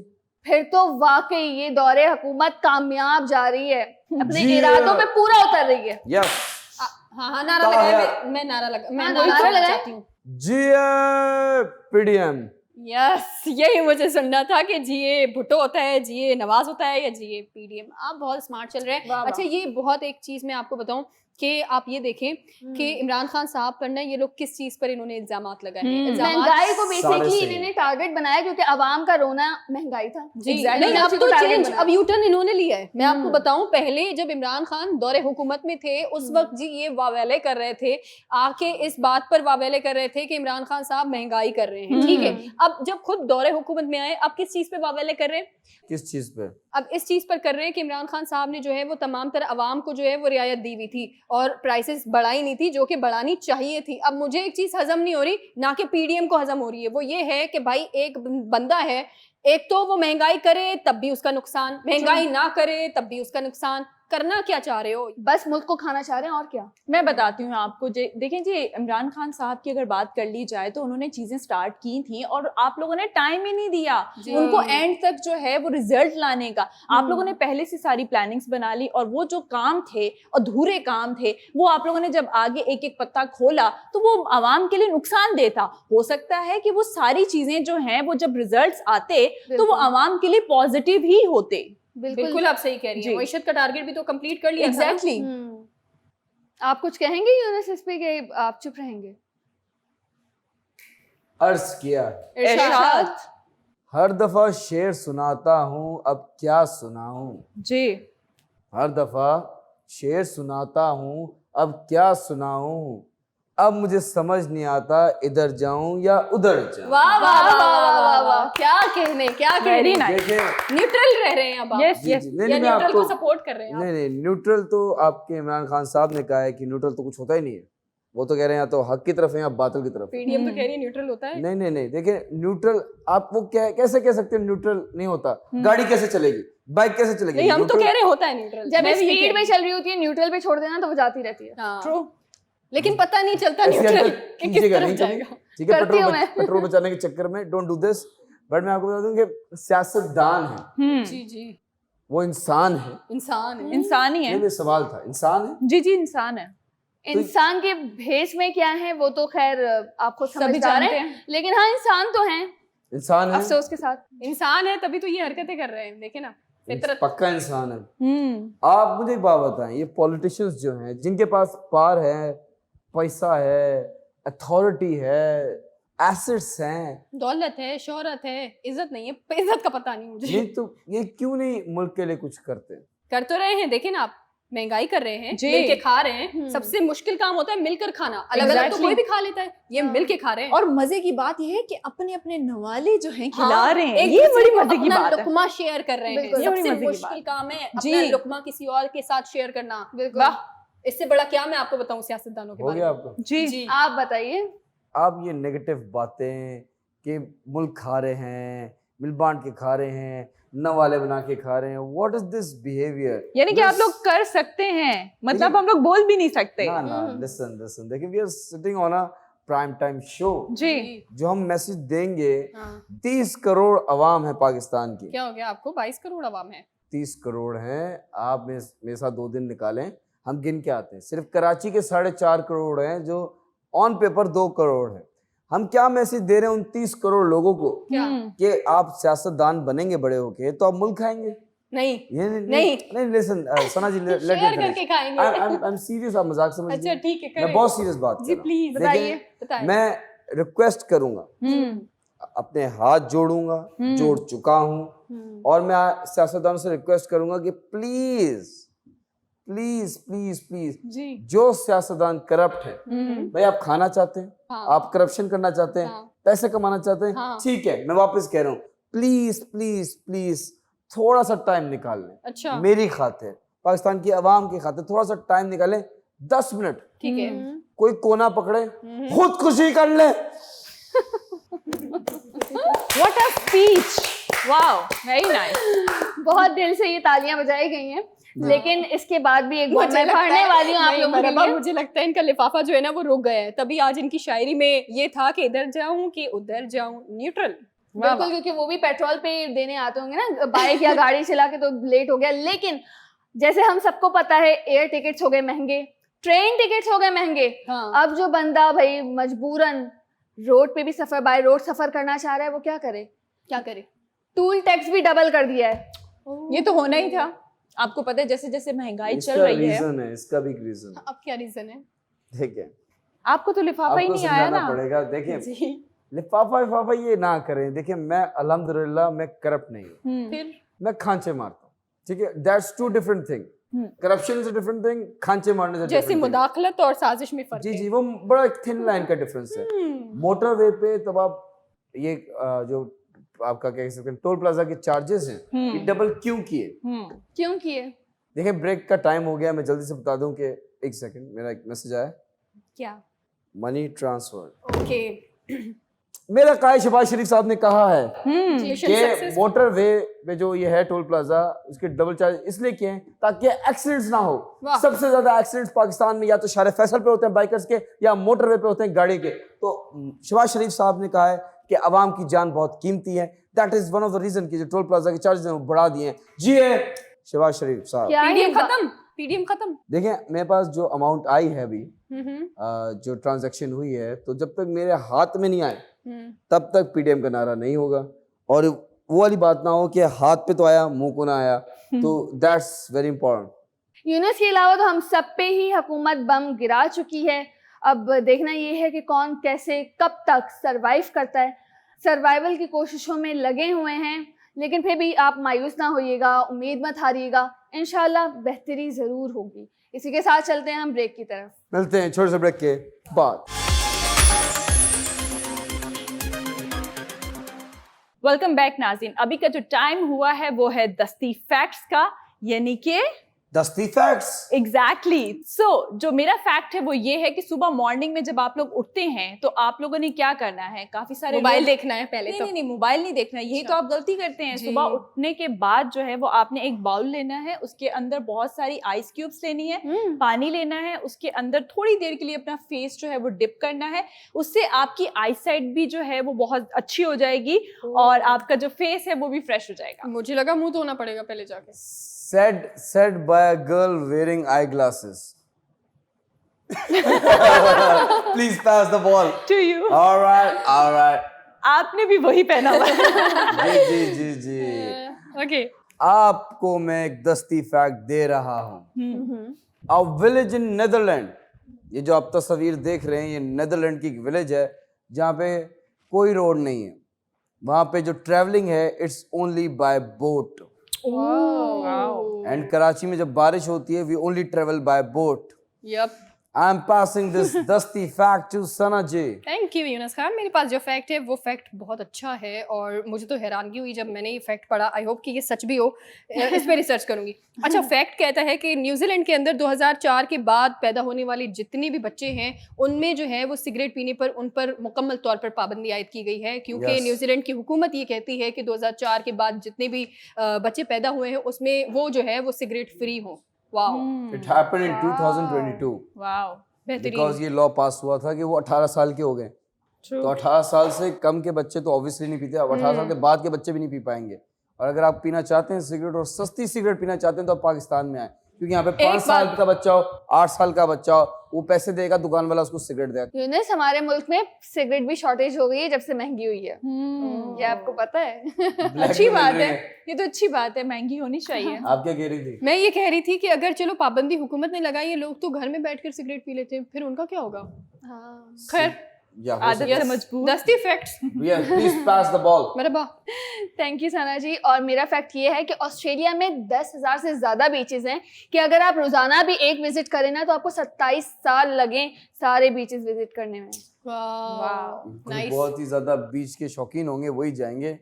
फिर तो वाकई ये दौरे हुकूमत कामयाब जा रही है, अपने जी, इरादों पे पूरा उतर रही है। यस हाँ नारा लगाए, मैं नारा लगा, मैं नारा लगाती हूँ। जी पीडीएम। यस, यही मुझे सुनना था कि जीए भुट्टो होता है, जीए नवाज होता है या जीए पीडीएम। आप बहुत स्मार्ट चल रहे हैं। अच्छा ये बहुत एक चीज मैं आपको बताऊं कि आप ये देखें कि इमरान खान साहब पर ना ये लोग किस चीज पर इन्होंने इल्जामात लगाए हैं। महंगाई को सारे बेसिकली सही। इन्होंने टारगेट बनाया क्योंकि अवाम का रोना महंगाई था। Exactly. नहीं अब तो चेंज, अब यू टर्न इन्होंने लिया है। मैं आपको बताऊं, पहले जब इमरान खान दौरे हुकूमत में थे उस वक्त जी ये वावेले कर रहे थे, आके इस बात पर वावेले कर रहे थे कि इमरान खान साहब महंगाई कर रहे हैं, ठीक है। अब जब खुद दौरे हुकूमत में आए, अब किस चीज पे वावेले कर रहे हैं? किस चीज पे? अब इस चीज पर कर रहे हैं कि इमरान खान साहब ने जो है वो तमाम तरह अवाम को जो है वो रियायत दी हुई थी और प्राइसेस बढ़ाई नहीं थी जो कि बढ़ानी चाहिए थी। अब मुझे एक चीज हजम नहीं हो रही, ना कि पीडीएम को हजम हो रही है, वो ये है कि भाई एक बंदा है, एक तो वो महंगाई करे तब भी उसका नुकसान, महंगाई ना करे तब भी उसका नुकसान। करना क्या चाह रहे हो? बस मुल्क को खाना चाह रहे हैं और क्या। मैं बताती हूँ आपको। देखें जी, इमरान खान साहब की अगर बात कर ली जाए तो उन्होंने चीजें स्टार्ट की थी और आप लोगों ने टाइम ही नहीं दिया उनको एंड तक जो है वो रिजल्ट लाने का। आप लोगों ने पहले से सारी प्लानिंग्स बना ली और वो जो काम थे, अधूरे काम थे, वो आप लोगों ने जब आगे एक एक पत्ता खोला तो वो आवाम के लिए नुकसानदेह था। हो सकता है कि वो सारी चीजें जो हैं वो जब रिजल्ट्स आते तो वो आवाम के लिए पॉजिटिव ही होते। बिल्कुल आप सही कह रही हैं। मईशत का टारगेट भी तो कंप्लीट कर लिया था। एग्जैक्टली। आप कुछ कहेंगे यूनुस इस पे कि आप चुप रहेंगे? अर्ज किया इरशाद। हर दफा शेर सुनाता हूँ, अब क्या सुनाऊं जी। हर दफा शेर सुनाता हूँ, अब क्या सुनाऊं। अब मुझे समझ नहीं आता इधर जाऊं या उधर जाऊं। वाह वाह वाह वाह वाह, क्या कहने, क्या कहने। देखें, न्यूट्रल रह रहे हैं अब आप। Yes yes. नहीं या मैं न्यूट्रल आपको को सपोर्ट कर रहे हैं आप। नहीं न्यूट्रल तो आपके इमरान खान साहब ने कहा है कि न्यूट्रल तो कुछ होता ही नहीं है। वो तो कह रहे हैं या तो हक की तरफ है या बातिल की तरफ है। पीडीएम तो कह रही है न्यूट्रल होता है। नहीं देखिए, न्यूट्रल आप वो कैसे कह सकते हैं न्यूट्रल नहीं होता? गाड़ी कैसे चलेगी, बाइक कैसे चलेगी? नहीं हम तो कह रहे होता है न्यूट्रल। जब स्पीड में चल रही होती है न्यूट्रल पे छोड़ देना तो वो जाती रहती है। ट्रू। लेकिन पता नहीं चलता ऐसी न्यूट्रल हरकत कि किस कीजिएगा तरफ नहीं कभी, जाएगा। ठीक है? करती हूँ मैं। पेट्रोल बचाने के चक्कर में डोंट डू दिस। बट मैं आपको बता दूं कि सियासतदान है, जी जी, वो इंसान है। इंसान है। इंसान ही ये है। भी सवाल था, इंसान है। जी जी, इंसान है। इंसान के भेष में क्या है वो तो खैर आप खुद सभी समझदार जानते हैं, हैं। लेकिन हाँ इंसान तो हैं इंसान है, अफसोस के साथ। इंसान है तभी तो ये हरकतें कर रहे हैं, देखे ना, फितरत। पक्का इंसान है। आप मुझे एक बात बताएं, ये पॉलिटिशियंस जो हैं, जिनके पास पावर है, पैसा है, अथॉरिटी है, एसेट्स हैं, दौलत है, शोहरत है, इज्जत नहीं है, इज्जत का पता नहीं मुझे। ये तो ये क्यों नहीं मुल्क के लिए कुछ करते? कर तो रहे हैं, देखे ना आप, महंगाई कर रहे हैं, जी। मिलके खा रहे हैं। सबसे मुश्किल काम होता है मिलकर खाना, अलग अलग तो Exactly. कोई भी खा लेता है, ये मिलके खा रहे हैं। और मजे की बात यह है कि अपने अपने नवाले जो हैं खिला हाँ, रहे हैं, एक ये दूसरे बड़ी को मजे की अपना बात है। लुकमा शेयर कर रहे हैं। बिल्कुल, ये बड़ी सबसे मजे की मुश्किल बात। काम है जी। अपना लुकमा किसी और के साथ शेयर करना। बिल्कुल। वाह, इससे बड़ा क्या मैं आपको बताऊं सियासतदानों के हो बारे गया में। आपका? जी जी, आप बताइए। आप ये नेगेटिव बातें कि मुल्क खा रहे हैं, मिल बांट के खा रहे हैं, नवाले बना के खा रहे हैं, व्हाट इज दिस बिहेवियर? यानी कि आप लोग कर सकते हैं, मतलब हम लोग बोल भी नहीं सकते। ना ना, लिसन लिसन, देखिए we are sitting on a prime time show. जी। जो हम मैसेज देंगे, हाँ। 30 करोड़ अवाम है पाकिस्तान की, क्या हो गया आपको? 22 करोड़ आवाम है। 30 करोड़ हैं। आप मेरे साथ 2 दिन निकालें, हम गिन के आते हैं। सिर्फ कराची के 4.5 करोड़ हैं, जो ऑन पेपर 2 करोड़ हैं। हम क्या मैसेज दे रहे हैं उन 30 करोड़ लोगों को क्या? कि आप सियासतदान बनेंगे बड़े होके तो आप मुल्क खाएंगे? नहीं, ये नहीं। लिसन सना जी, लेट शेयर करके खाएंगे। आई एम सीरियस, आप मजाक समझ अच्छा ठीक है, मैं करें। बहुत सीरियस बात जी कर रहा हूं। प्लीज देखिए, बताइए, बताइए। मैं रिक्वेस्ट करूंगा, अपने हाथ जोड़ूंगा, जोड़ चुका हूं, और मैं सियासतदानों से रिक्वेस्ट करूंगा कि प्लीज प्लीज प्लीज प्लीज, जी। जो सियासतदान करप्ट है, भाई आप खाना चाहते हैं, हाँ। आप करप्शन करना चाहते हैं, हाँ। पैसे कमाना चाहते हैं, हाँ। ठीक है, मैं वापस कह रहा हूँ, प्लीज प्लीज प्लीज थोड़ा सा टाइम निकाल लें अच्छा, मेरी खातिर, पाकिस्तान की आवाम की खातिर थोड़ा सा टाइम निकालें, 10 मिनट, ठीक है। कोई कोना पकड़े, खुदकुशी कर ले। What a speech, wow, very nice. बहुत दिल से ये तालियां बजाई गई हैं, लेकिन इसके बाद भी एक बार मुझे मैं लगता पढ़ने है- वाली हूँ आप नहीं, लोगों के मरहबा, लिए। मुझे लगता है इनका लिफाफा जो है ना वो रुक गया है, तभी आज इनकी शायरी में ये था कि इधर जाऊं कि उधर जाऊं, न्यूट्रल। बिल्कुल, क्योंकि वो भी पेट्रोल पे देने आते होंगे ना, बाइक या गाड़ी चला के, तो लेट हो गया। लेकिन जैसे हम सबको पता है, एयर टिकट्स हो गए महंगे, ट्रेन टिकट्स हो गए महंगे। हाँ। अब जो बंदा भाई मजबूरन रोड पे भी सफर, बाय रोड सफर करना चाह रहा है, वो क्या करे? क्या करे? टूल टैक्स भी डबल कर दिया है। ये तो होना ही था। आपको पता है जैसे जैसे महंगाई चल इसका रही है, रीजन है, इसका भी रीजन है, अब क्या रीजन है? ठीक है, आपको तो लिफाफा ही आपको नहीं आया समझाना ना। पड़ेगा। देखिए, जी, लिफाफा ये ना करें। देखिए, मैं अल्हम्दुलिल्लाह मैं करप्ट नहीं हूँ, फिर मैं खांचे मारता हूँ, ठीक है, that's 2 different thing. Corruption is a different thing, खांचे मारने से जैसे मुदाखलत और साजिश में फर्क जी है। जी, वो बड़ा थिन लाइन का डिफरेंस है। मोटरवे पे तब आप ये जो आपका क्या कह सकते हैं, टोल प्लाजा के चार्जेस हैं, ये डबल क्यों किए? क्यों किए? देखिए, ब्रेक का टाइम हो गया, मैं जल्दी से बता दूं कि 1 सेकंड, मेरा एक मैसेज आया, क्या? Money transfer. ओके, मेरा कायद शहबाज शरीफ साहब ने कहा है मिशन कि सक्सेस। मोटरवे पे जो ये है टोल प्लाजा, उसके डबल चार्ज इसलिए किए हैं ताकि एक्सीडेंट्स ना हो। वाह। सबसे ज्यादा एक्सीडेंट्स पाकिस्तान में या तो शारे फैसल पे होते हैं बाइकर्स के, या मोटरवे पे होते हैं गाड़ी के। तो शहबाज शरीफ साहब ने कहा है कि अवाम की जान बहुत कीमती है, that is one of the reason कि जो टोल प्लाजा के चार्जेस हैं वो बढ़ा दिए हैं। जी है शहबाज शरीफ साहब। क्या पीडीएम ये खत्म, पीडीएम खत्म। देखिए, मेरे पास जो अमाउंट आई है अभी, जो ट्रांजैक्शन हुई है, तो जब तक मेरे हाथ में नहीं आए तब तक पीडीएम का नारा नहीं होगा। और वो वाली बात ना हो कि हाथ पे तो आया, मुंह को ना आया, तो दैट्स वेरी इंपॉर्टेंट। यूनुस के अलावा तो हम सब पे ही हुकूमत बम गिरा चुकी है। अब देखना ये है कि कौन कैसे कब तक सरवाइव करता है। सर्वाइवल की कोशिशों में लगे हुए हैं, लेकिन फिर भी आप मायूस ना होइएगा, उम्मीद मत हारिएगा, इंशाल्लाह बेहतरी ज़रूर होगी। इसी के साथ चलते हैं हम ब्रेक की तरफ। मिलते हैं छोटे से ब्रेक के बाद। वेलकम बैक नाज़रीन। अभी का जो टाइम हुआ है वो है दस्ती फैक्ट्स का, यानी कि Dusty facts. एग्जैक्टली सो जो मेरा फैक्ट है वो ये है कि सुबह मॉर्निंग में जब आप लोग उठते हैं तो आप लोगों ने क्या करना है, काफी सारे मोबाइल लोग- देखना है पहले नहीं तो नहीं नहीं मोबाइल नहीं देखना, यही अच्छा। तो आप गलती करते हैं। जी। सुबह उठने के बाद जो है वो आपने एक बाउल लेना है, उसके अंदर बहुत सारी आइस क्यूब्स लेनी है, पानी लेना है, उसके अंदर थोड़ी देर के लिए अपना फेस जो है वो डिप करना है। उससे आपकी आईसाइट भी जो है वो बहुत अच्छी हो जाएगी और आपका जो फेस है वो भी फ्रेश हो जाएगा। मुझे लगा मुंह धोना पड़ेगा पहले जाके। Said by a girl wearing eyeglasses. Please pass the ball. To you All right. आपने भी वही पहना हुआ है। जी। ओके आपको मैं एक दस्ती फैक्ट दे रहा हूँ। A village in Netherlands. ये जो आप तस्वीर देख रहे हैं ये नेदरलैंड की एक विलेज है जहाँ पे कोई रोड नहीं है। वहाँ पे जो ट्रैवलिंग है it's only by boat. And Karachi में जब बारिश होती है we only travel by boat. Yup I am passing this दस्ती fact to Sana ji. Thank you Yunus Khan. मेरे पास जो फैक्ट है वो फैक्ट बहुत अच्छा है और मुझे तो हैरानगी हुई जब मैंने ये फैक्ट पढ़ा। आई होप कि ये सच भी हो, इस पर रिसर्च करूंगी। अच्छा, फैक्ट कहता है कि न्यूजीलैंड के अंदर 2004 के बाद पैदा होने वाले जितने भी बच्चे हैं उनमें जो है वो सिगरेट पीने पर उन पर मुकम्मल तौर पर पाबंदी आयद की गई है, क्योंकि Yes. न्यूजीलैंड की हुकूमत ये कहती है कि 2004 के बाद जितने भी बच्चे पैदा हुए हैं उसमें वो जो है वो सिगरेट फ्री हों। Wow, it happened in 2022 wow because बेहतरीन। ये लॉ पास हुआ था कि वो 18 साल के हो गए। तो 18 साल से कम के बच्चे तो ऑब्वियसली नहीं पीते। अब 18 साल के बाद के बच्चे भी नहीं पी पाएंगे। और अगर आप पीना चाहते हैं सिगरेट और सस्ती सिगरेट पीना चाहते हैं तो आप पाकिस्तान में आए, क्योंकि यहाँ पे 5 साल का बच्चा हो, 8 साल का बच्चा हो, वो पैसे देगा, दुकान वाला उसको सिगरेट देगा। यूनुस, हमारे मुल्क में सिगरेट भी शॉर्टेज हो गई है जब से महंगी हुई है। ये आपको पता है? Black अच्छी में बात मिल रहे है, हैं। ये तो अच्छी बात है, महंगी होनी चाहिए। आप क्या कह रही थी? मैं ये कह रही थी कि अगर चलो पाबंदी हुकूमत ने लगाई है, लोग तो घर में बैठकर सिगरेट पी लेते हैं, फिर उनका क्या होगा? खैर, Yeah, हो आदत सकता से मजबूर। दस्ती फैक्ट्स। है। Yeah, please pass the ball. Marhaba. Thank you Sana ji. और मेरा फैक्ट ये है कि ऑस्ट्रेलिया में 10,000 से ज्यादा बीचेस हैं कि अगर आप रोजाना भी एक विजिट करें ना तो आपको 27 साल लगे सारे बीचेस विजिट करने में। वाह, कोई नाइस। बहुत ही ज्यादा बीच के शौकीन होंगे वही जाएंगे।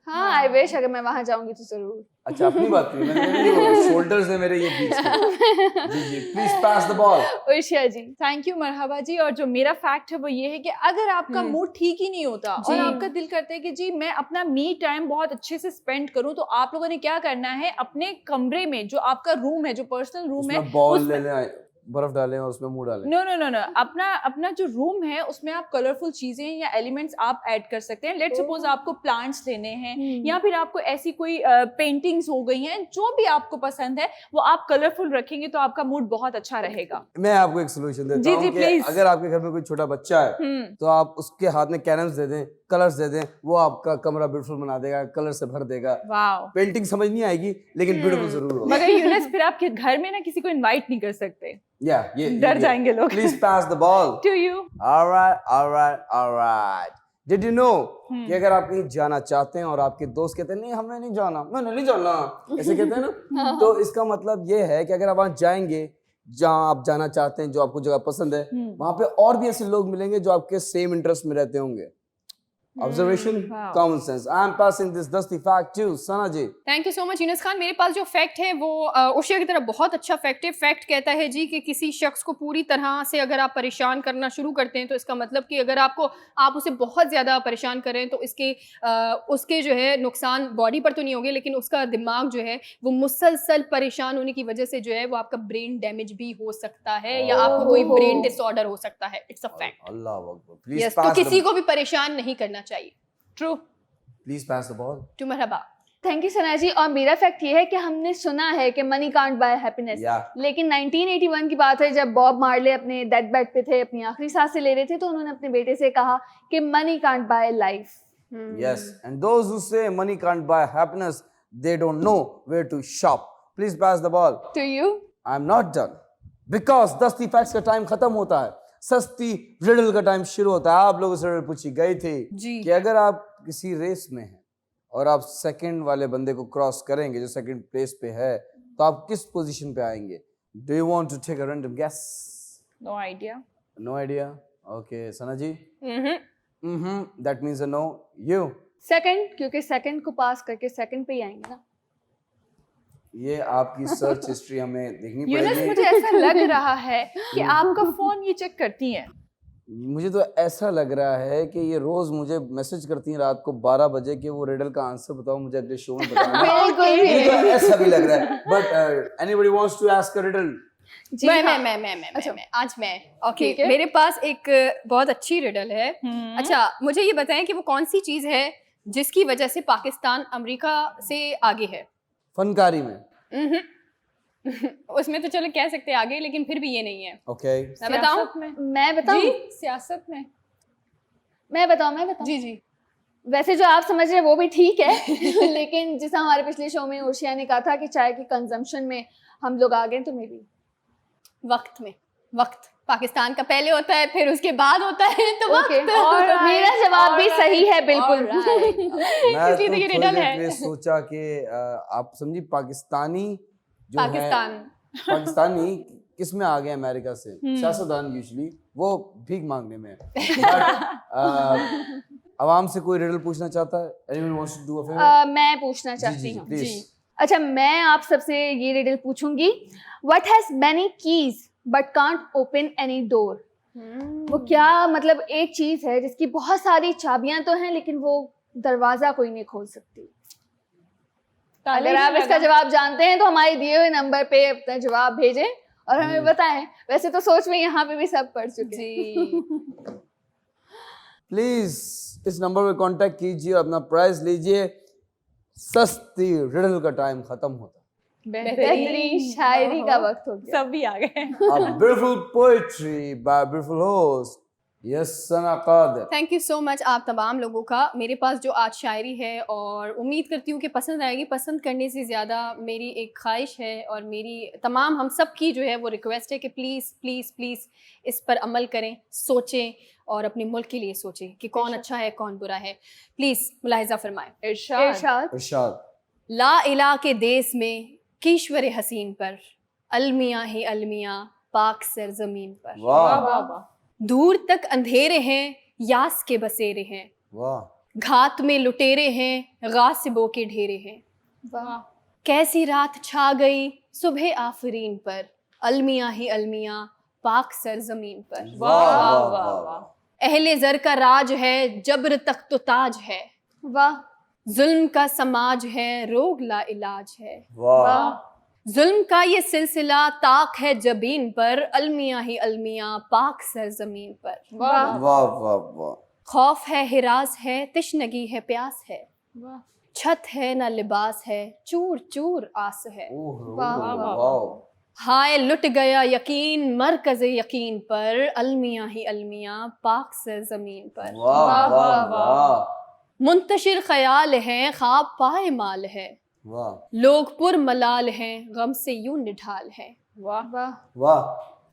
हाँ, आई विश अगर मैं वहां जाऊंगी तो जरूर। अच्छा, अपनी बात करी, मैंने शोल्डर्स है मेरे ये बीच के। जी please pass the ball. Urshia ji. Thank you Marhaba ji. और जो मेरा फैक्ट है वो ये है कि अगर आपका मूड ठीक ही नहीं होता और आपका दिल करता है कि जी मैं अपना मी टाइम बहुत अच्छे से स्पेंड करूं, तो आप लोगों ने क्या करना है, अपने कमरे में जो आपका रूम है, जो पर्सनल रूम है, उसमें बॉल उसमें- ले लें, बर्फ डालें और उसमें मुंह डालें। नो नो नो नो अपना अपना जो रूम है उसमें आप कलरफुल चीजें या एलिमेंट्स आप ऐड कर सकते हैं। लेट्स सपोज आपको प्लांट्स लेने हैं या फिर आपको ऐसी कोई पेंटिंग्स हो गई हैं, जो भी आपको पसंद है वो आप कलरफुल रखेंगे तो आपका मूड बहुत अच्छा रहेगा। मैं आपको एक सोल्यूशन देता जी, हूँ जी, कि please। अगर आपके घर में कोई छोटा बच्चा है तो आप उसके हाथ में कैनवस दे दें, कलर्स दे दें, वो आपका कमरा ब्यूटीफुल बना देगा, कलर से भर देगा। वाओ। पेंटिंग समझ नहीं आएगी लेकिन ब्यूटीफुल जरूर होगा। मगर यूनुस फिर आपके घर में ना किसी को इनवाइट नहीं कर सकते, ये डर जाएंगे लोग। Please pass the ball to you. Alright. Did you know कि अगर आप कहीं जाना चाहते हैं और आपके दोस्त कहते हैं नहीं हमें नहीं जाना, मैंने नहीं जाना, ऐसे कहते हैं ना, तो इसका मतलब ये है कि अगर आप वहां जाएंगे जहां आप जाना चाहते हैं, जो आपको जगह पसंद है, वहां पे और भी ऐसे लोग मिलेंगे जो आपके सेम इंटरेस्ट में रहते होंगे। Observation, wow। Common sense. I am passing this दस्ती fact to Sana ji. Thank you so much Yunus Khan. मेरे पास जो फैक्ट है वो उशिया की तरह बहुत अच्छा फैक्ट है। फैक्ट कहता है जी कि किसी शख्स को पूरी तरह से अगर आप परेशान करना शुरू करते हैं तो इसका मतलब कि अगर आप उसे बहुत ज़्यादा परेशान करें तो उसके जो है नुकसान बॉडी पर तो नहीं होंगे, लेकिन उसका दिमाग जो है वो मुसलसल परेशान होने की वजह से जो है वो आपका ब्रेन डैमेज भी हो सकता है या आपको कोई ब्रेन डिसऑर्डर हो सकता है। It's a fact. अल्लाह अकबर। प्लीज यस, तो पास किसी को भी परेशान नहीं करना चाहिए। True. Please pass the ball. To Marhaba. Thank you Sana ji. और मेरा फैक्ट ये है कि हमने सुना है कि मनी कांट बाय हैप्पीनेस, लेकिन 1981 की बात है जब बॉब मार्ले अपने डेथ बेड पे थे, अपनी आखिरी सांसें ले रहे थे, तो उन्होंने अपने बेटे से कहा कि money can't buy life. Yes, and those who say money can't buy happiness, they don't know where to shop. Please pass the ball. To you. I'm not done. Because दस्ती फैक्ट्स का टाइम खत्म होता है, सस्ती रिडल का टाइम शुरू होता है। आप लोगों से रिडल पूछी गई थी जी। कि अगर आप किसी रेस में हैं और आप सेकंड वाले बंदे को क्रॉस करेंगे जो सेकंड प्लेस पे है, तो आप किस पोजीशन पे आएंगे? Do you want to take a random guess? No idea. No idea. Okay, Sana ji. That means a no. You. Second, क्योंकि सेकंड को पास करके सेकंड पे ही आएंगे ना। ये आपकी सर्च हिस्ट्री हमें देखनी यूनुस, पड़ेगी। मुझे ऐसा लग रहा है कि आपका फोन ये चेक करती हैं। मुझे तो ऐसा लग रहा है कि ये रोज मुझे मैसेज करती हैं रात को 12 बजे के वो रिडल का आंसर बताओ मुझे अगले शो में बताना। बिल्कुल भी मुझे तो नहीं। ऐसा भी लग रहा है। But anybody wants to ask a riddle? जी मैं हाँ। आज मैं ओके ठीक है। मेरे पास एक बहुत अच्छी रिडल है। अच्छा, मुझे ये बताएं कि वो कौन सी चीज है जिसकी वजह से पाकिस्तान अमेरिका से आगे है? फनकारी में। उहुं। उसमें तो चलो कह सकते हैं आगे, लेकिन फिर भी ये नहीं है। ओके। मैं बताऊं? सियासत में। मैं बताऊं? जी, सियासत में। मैं बताऊं? जी जी। वैसे जो आप समझ रहे हैं वो भी ठीक है लेकिन जैसा हमारे पिछले शो में उर्शिया ने कहा था कि चाय की कंजम्पशन में हम लोग आ गए, तो मे भी वक्त पाकिस्तान का पहले होता है, फिर उसके बाद होता है, तो ओके। वक्त। और मेरा जवाब भी सही है बिल्कुल। मैं इसलिए तो तो ये थोड़ी रिडल देर है। के लिए सोचा कि आप समझी पाकिस्तानी जो पाकिस्तान। है पाकिस्तानी किस में आ गए अमेरिका से? सियासतदान यूजुअली वो भीख मांगने में। बट आवाम से कोई रिडल पूछना चाहता है? Anyone wants to do a favour? मैं पूछना जी चाहती जी हूँ। प्लीज। अच्छा, मैं आप सबसे ये रिडल पूछूंगी। What has many keys but can't open any door? वो क्या मतलब एक चीज है जिसकी बहुत सारी चाबियां तो हैं लेकिन वो दरवाजा कोई नहीं खोल सकती। अगर आप इसका जवाब जानते हैं तो हमारे दिए हुए नंबर पे अपना जवाब भेजें और हमें बताएं। वैसे तो सोच में यहाँ पे भी सब पढ़ चुके हैं। जी। प्लीज इस नंबर पे कांटेक्ट कीजिए और अपना प्राइज लीजिए। सस्ती रिडल का टाइम खत्म होता बेहतरीन शायरी का वक्त हो गया। सभी आ गए। है। A beautiful poetry by a beautiful host. Yes, Sana Qadir. Thank you so much आप तमाम लोगों का। मेरे पास जो आज शायरी है और उम्मीद करती हूँ कि पसंद आएगी। पसंद करने से ज़्यादा मेरी एक ख्वाहिश है और मेरी तमाम हम सब की जो है वो रिक्वेस्ट है कि प्लीज़ प्लीज़ प्लीज़ इस पर अमल करें, सोचें और अपने मुल्क के लिए सोचें कि कौन अच्छा है कौन बुरा है। प्लीज़ मुलाहिज़ा फरमाएं। इरशाद। इरशाद। ला इला के देश में कीश्वर हसीन पर, अलमियाँ ही अलमियाँ पाक सरजमीन पर। वाह वाह वाह। दूर तक अंधेरे हैं, यास के बसेरे हैं, वाह। घात में लुटेरे हैं, गासिबों के ढेरे हैं। वाह। कैसी रात छा गई सुबह आफरीन पर, अलमियाँ ही अलमियाँ पाक सरजमीन पर। वाह वाह वाह वाह। अहले ज़र का राज है, जबर तक तो ताज है, वाह। जुल्म का समाज है, रोग ला इलाज है। वाह। जुल्म का ये सिलसिला ताक है जबीन पर, अलमियाँ ही अलमियाँ पाक सरजमीन पर। वाह। वाह वाह वाह। खौफ है, हिरास है, तिश्नगी है, प्यास है, वाह। छत है ना लिबास है, चूर चूर आस है। वाह, वाह, वाह। हाय लुट गया यकीन मरकज़ यकीन पर, अलमियाँ ही अलमियाँ पाक सरजमीन पर। वाह वाह वाह। मुंतशिर ख्याल है, ख्वाब पाए माल है, वाह लोग पुर मलाल हैं, गम से यूं निढाल है। वाह वाह। वाह।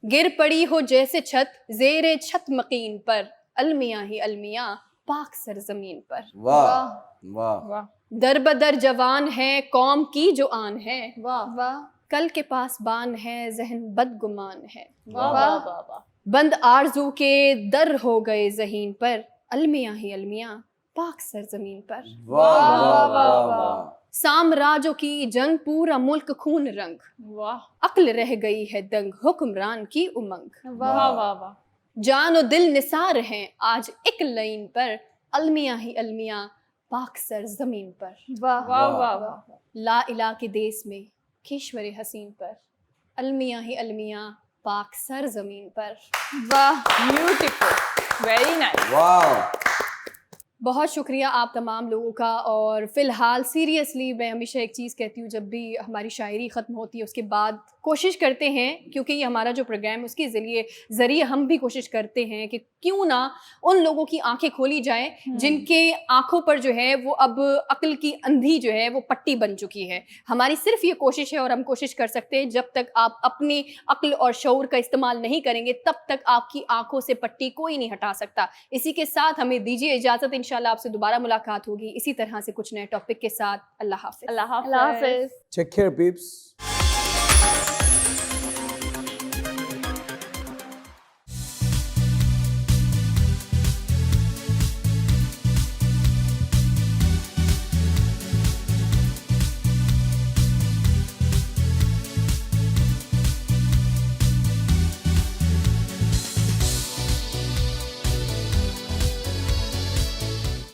गिर पड़ी हो जैसे छत, ज़ेरे छत मकीन पर, अलमियाँ ही अलमियाँ पाक सरजमीन पर। वाह वाह। वाह। दर बदर जवान है, कौम की जो आन है, वाह। वाह। कल के पास बान है, जहन बदगुमान है। वाह वाह। वाह वाह। बंद आरजू के दर हो गए जहीन पर, अलमियाँ ही अलमियाँ पाक सरजमीन पर। वाह वाह वाह वाह। साम्राज्यों की जंग, पूरा मुल्क खून रंग, वाह अक्ल रह गई है दंग, हुक्मरान की उमंग। वाह वाह वाह। जान और दिल निसार हैं आज एक लाइन पर, अलमियाँ ही अलमियाँ पाक सर जमीन पर। वाह। वाह वाह वाह। ला इला के देश में कीश्वर हसीन पर, अलमियाँ ही अलमियाँ पाक सर जमीन पर। वाह। Beautiful, very nice. वाह। बहुत शुक्रिया आप तमाम लोगों का। और फ़िलहाल सीरियसली मैं हमेशा एक चीज़ कहती हूँ, जब भी हमारी शायरी ख़त्म होती है उसके बाद कोशिश करते हैं, क्योंकि ये हमारा जो प्रोग्राम है उसके ज़रिए हम भी कोशिश करते हैं कि क्यों ना उन लोगों की आंखें खोली जाएं जिनके आंखों पर जो है वो अब अक्ल की अंधी जो है वो पट्टी बन चुकी है। हमारी सिर्फ ये कोशिश है और हम कोशिश कर सकते हैं, जब तक आप अपनी अक्ल और शऊर का इस्तेमाल नहीं करेंगे तब तक आपकी आंखों से पट्टी कोई नहीं हटा सकता। इसी के साथ हमें दीजिए इजाज़त, इंशाल्लाह आपसे दोबारा मुलाकात होगी इसी तरह से कुछ नए टॉपिक के साथ। अल्लाह हाफ़िज़। अल्लाह अल्लाह हाफिज। Take care, peeps.